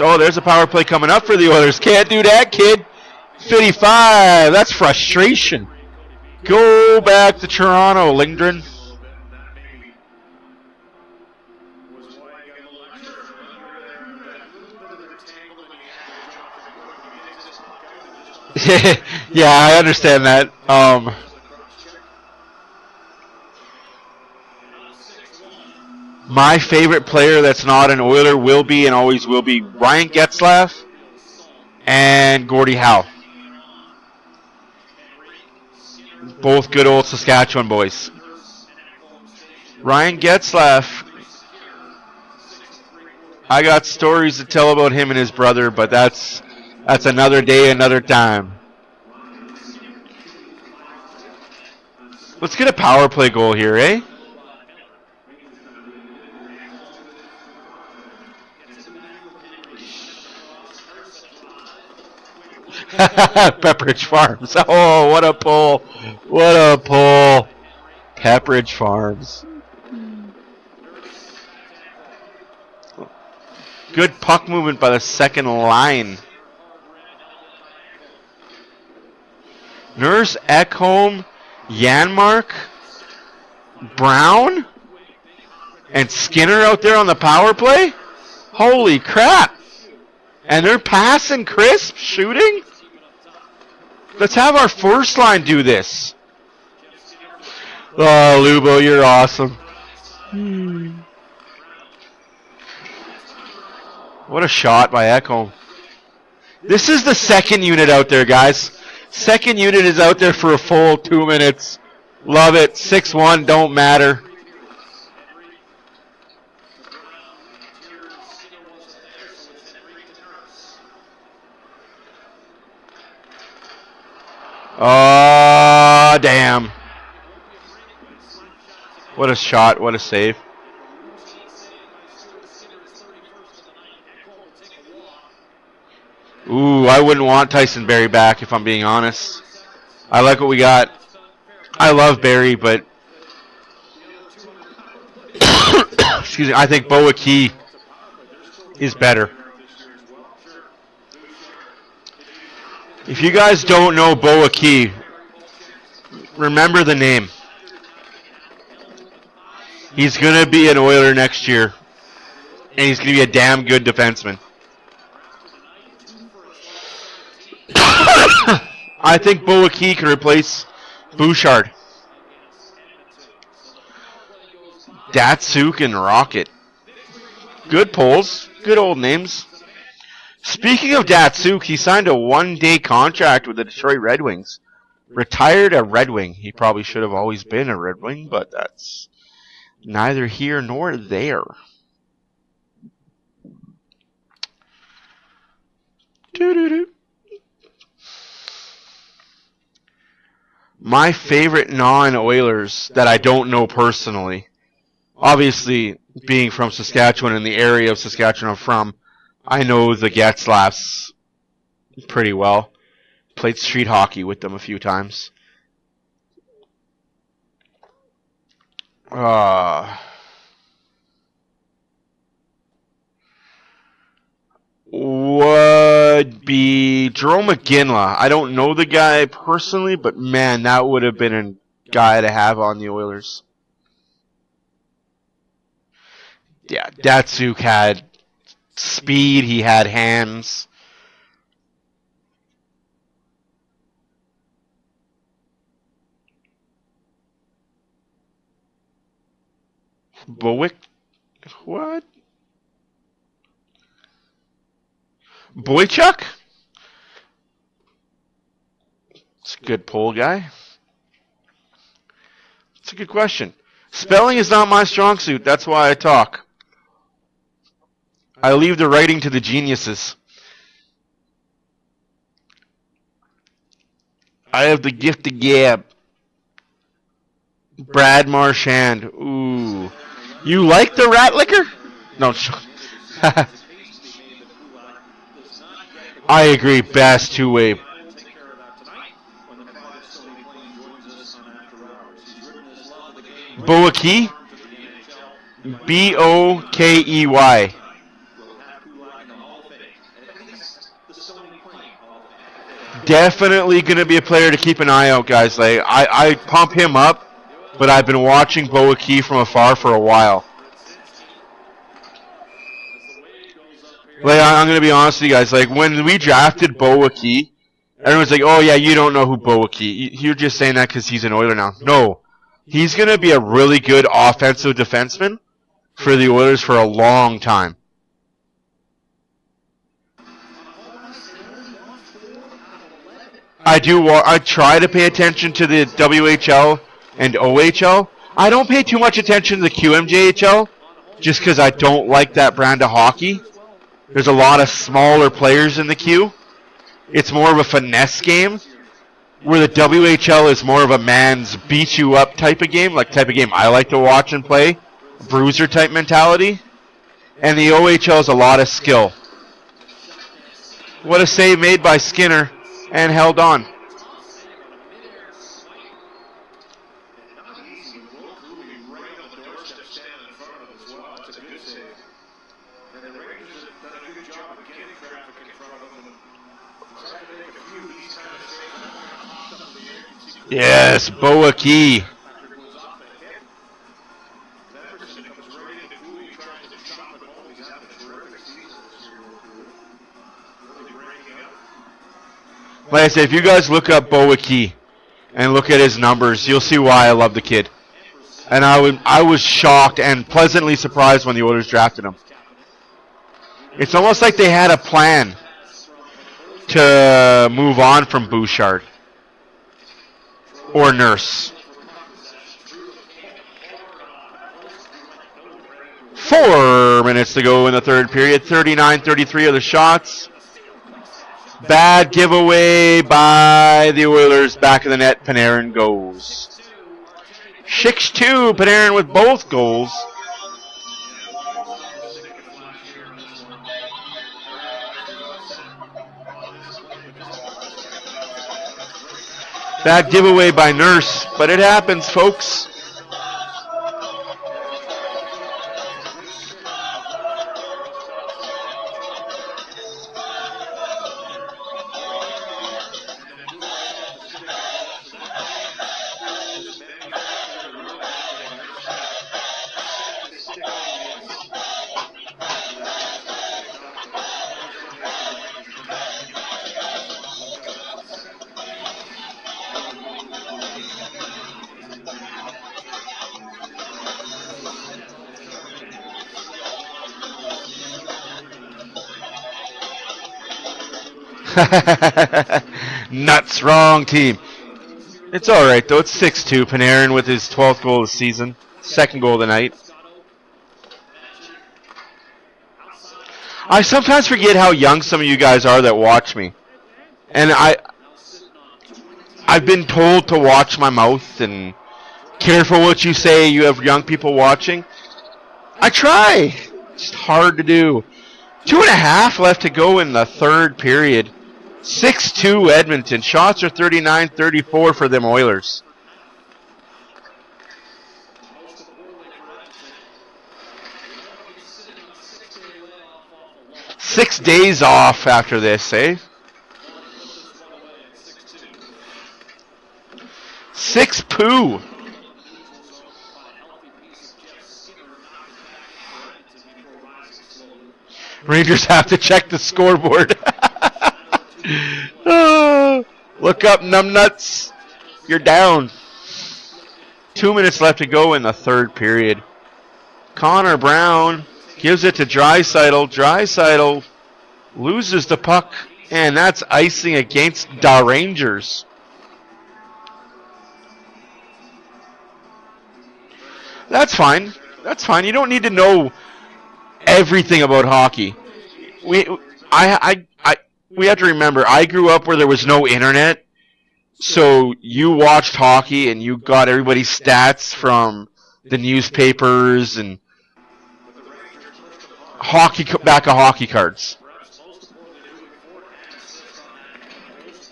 Oh, there's a power play coming up for the Oilers. Can't do that, kid. 55. That's frustration. Go back to Toronto, Lindgren. Yeah, I understand that. My favorite player that's not an Oiler will be and always will be Ryan Getzlaf and Gordie Howe. Both good old Saskatchewan boys. Ryan Getzlaf, I got stories to tell about him and his brother, but that's another day, another time. Let's get a power play goal here, eh? Pepperidge Farms. Oh, what a pull. What a pull. Pepperidge Farms. Good puck movement by the second line. Nurse, Ekholm, Janmark, Brown, and Skinner out there on the power play? Holy crap. And they're passing crisp, shooting? Let's have our first line do this. Oh, Lubo, you're awesome. What a shot by Ekholm. This is the second unit out there, guys. Second unit is out there for a full 2 minutes. Love it. 6-1, don't matter. Oh, damn. What a shot. What a save. Ooh, I wouldn't want Tyson Barrie back if I'm being honest. I like what we got. I love Barrie, but excuse me, I think Boa Key is better. If you guys don't know Boa Key, remember the name. He's going to be an Oiler next year, and he's going to be a damn good defenseman. I think Boa Key can replace Bouchard. Datsuk and Rocket. Good polls. Good old names. Speaking of Datsuk, he signed a one-day contract with the Detroit Red Wings. Retired a Red Wing. He probably should have always been a Red Wing, but that's neither here nor there. Doo-doo-doo. My favorite non-Oilers that I don't know personally, obviously being from Saskatchewan and the area of Saskatchewan I'm from, I know the Getzlaffs pretty well. Played street hockey with them a few times. Would be Jerome McGinley. I don't know the guy personally, but man, that would have been a guy to have on the Oilers. Yeah, Datsuk had speed, he had hands. Bowick? What? Boychuk? It's a good poll guy. It's a good question. Spelling is not my strong suit. That's why I talk. I leave the writing to the geniuses. I have the gift of gab. Brad Marchand. Ooh. You like the rat liquor? No. I agree. Best two-way. Bokey? Bokey. Definitely going to be a player to keep an eye out, guys. Like I pump him up, but I've been watching Bokey from afar for a while. Like, I'm going to be honest with you guys. Like, when we drafted Bokey, everyone's like, oh, yeah, you don't know who Bokey. You're just saying that because he's an Oiler now. No. He's going to be a really good offensive defenseman for the Oilers for a long time. I try to pay attention to the WHL and OHL. I don't pay too much attention to the QMJHL just because I don't like that brand of hockey. There's a lot of smaller players in the queue. It's more of a finesse game, where the WHL is more of a man's beat you up type of game, like type of game I like to watch and play, bruiser type mentality. And the OHL is a lot of skill. What a save made by Skinner and held on. Yes, Bokey. Like I said, if you guys look up Bokey and look at his numbers, you'll see why I love the kid. And I was shocked and pleasantly surprised when the Oilers drafted him. It's almost like they had a plan to move on from Bouchard. Or Nurse. 4 minutes to go in the third period. 39-33 are the shots. Bad giveaway by the Oilers. Back of the net, Panarin goes. 6-2, Panarin with both goals. Bad giveaway by Nurse, but it happens, folks. Nuts, wrong team. It's alright though, it's 6-2. Panarin with his 12th goal of the season. Second goal of the night. I sometimes forget how young some of you guys are that watch me. And I I've been told to watch my mouth and careful what you say. You have young people watching. I try. It's hard to do. 2.5 left to go in the third period. 6-2 Edmonton. Shots are 39-34 for them Oilers. Six days off after this, eh? 6-poo. Rangers have to check the scoreboard. Look up, numbnuts. You're down. 2 minutes left to go in the third period. Connor Brown gives it to Draisaitl. Draisaitl loses the puck, and that's icing against the Rangers. That's fine. That's fine. You don't need to know everything about hockey. We have to remember, I grew up where there was no internet, so you watched hockey and you got everybody's stats from the newspapers and back of hockey cards.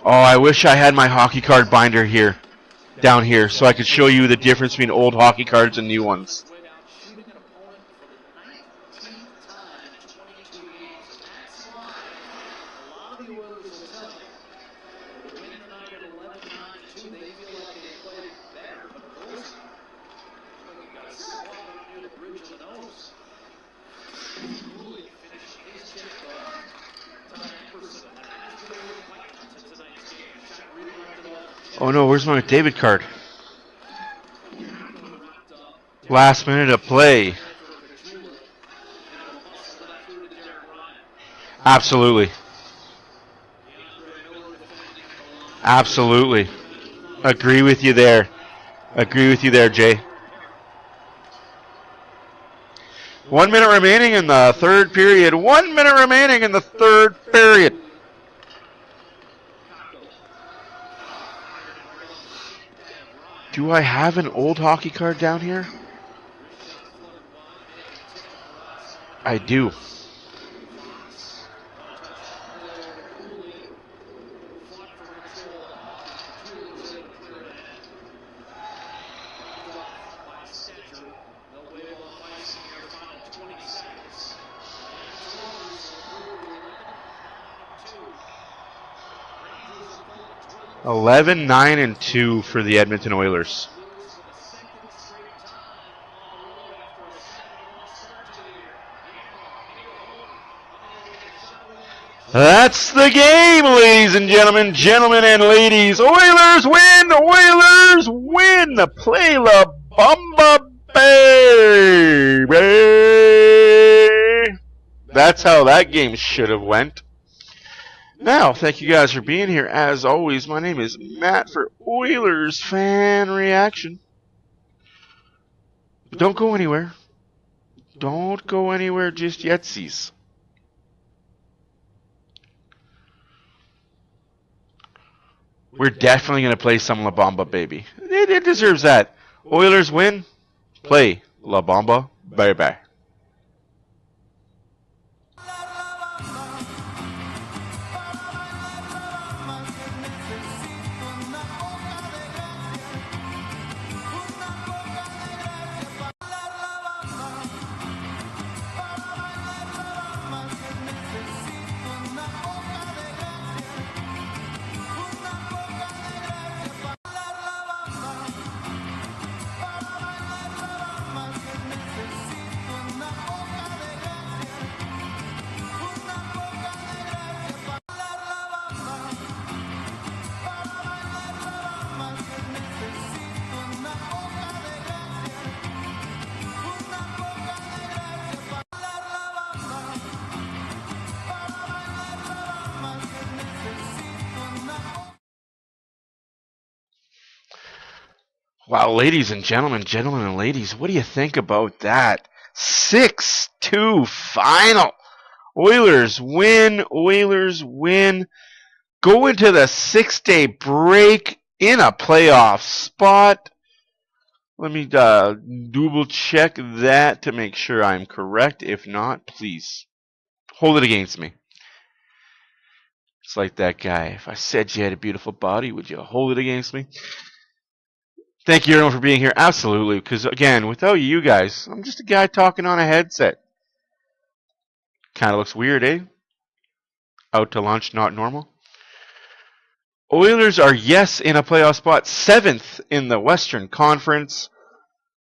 Oh, I wish I had my hockey card binder down here, so I could show you the difference between old hockey cards and new ones. Oh no, where's my McDavid card? Last minute of play. Absolutely. Absolutely. Agree with you there. Agree with you there, Jay. 1 minute remaining in the third period. 1 minute remaining in the third period. Do I have an old hockey card down here? I do. $11, 9, and 2 for the Edmonton Oilers. That's the game, ladies and gentlemen, and ladies. Oilers win! Oilers win! Play La Bamba, baby! That's how that game should have went. Now, thank you guys for being here. As always, my name is Matt for Oilers Fan Reaction. But don't go anywhere. Don't go anywhere just yetsies. We're definitely going to play some La Bamba, baby. It deserves that. Oilers win. Play La Bamba, baby. Wow, ladies and gentlemen and ladies, what do you think about that? 6-2 final. Oilers win. Go into the 6-day break in a playoff spot. Let me double check that to make sure I'm correct. If not, please hold it against me. It's like that guy. If I said you had a beautiful body, would you hold it against me? Thank you everyone for being here. Absolutely, because again, without you guys, I'm just a guy talking on a headset. Kind of looks weird, eh? Out to lunch, not normal. Oilers are, yes, in a playoff spot, 7th in the Western Conference.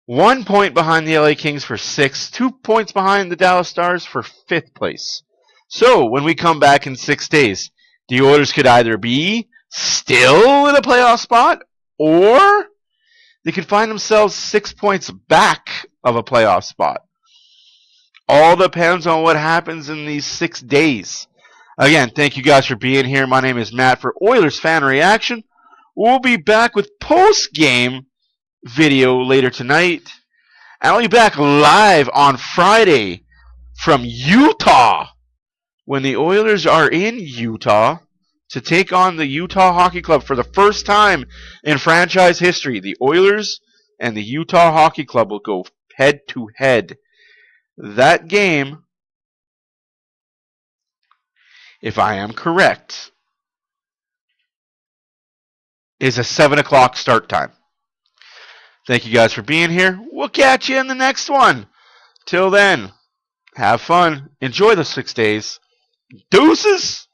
1 point behind the LA Kings for 6th. 2 points behind the Dallas Stars for 5th place. So, when we come back in 6 days, the Oilers could either be still in a playoff spot, or they could find themselves 6 points back of a playoff spot. All depends on what happens in these 6 days. Again, thank you guys for being here. My name is Matt for Oilers Fan Reaction. We'll be back with post-game video later tonight. And I'll be back live on Friday from Utah when the Oilers are in Utah to take on the Utah Hockey Club for the first time in franchise history. The Oilers and the Utah Hockey Club will go head-to-head. That game, if I am correct, is a 7 o'clock start time. Thank you guys for being here. We'll catch you in the next one. Till then, have fun. Enjoy the 6 days. Deuces!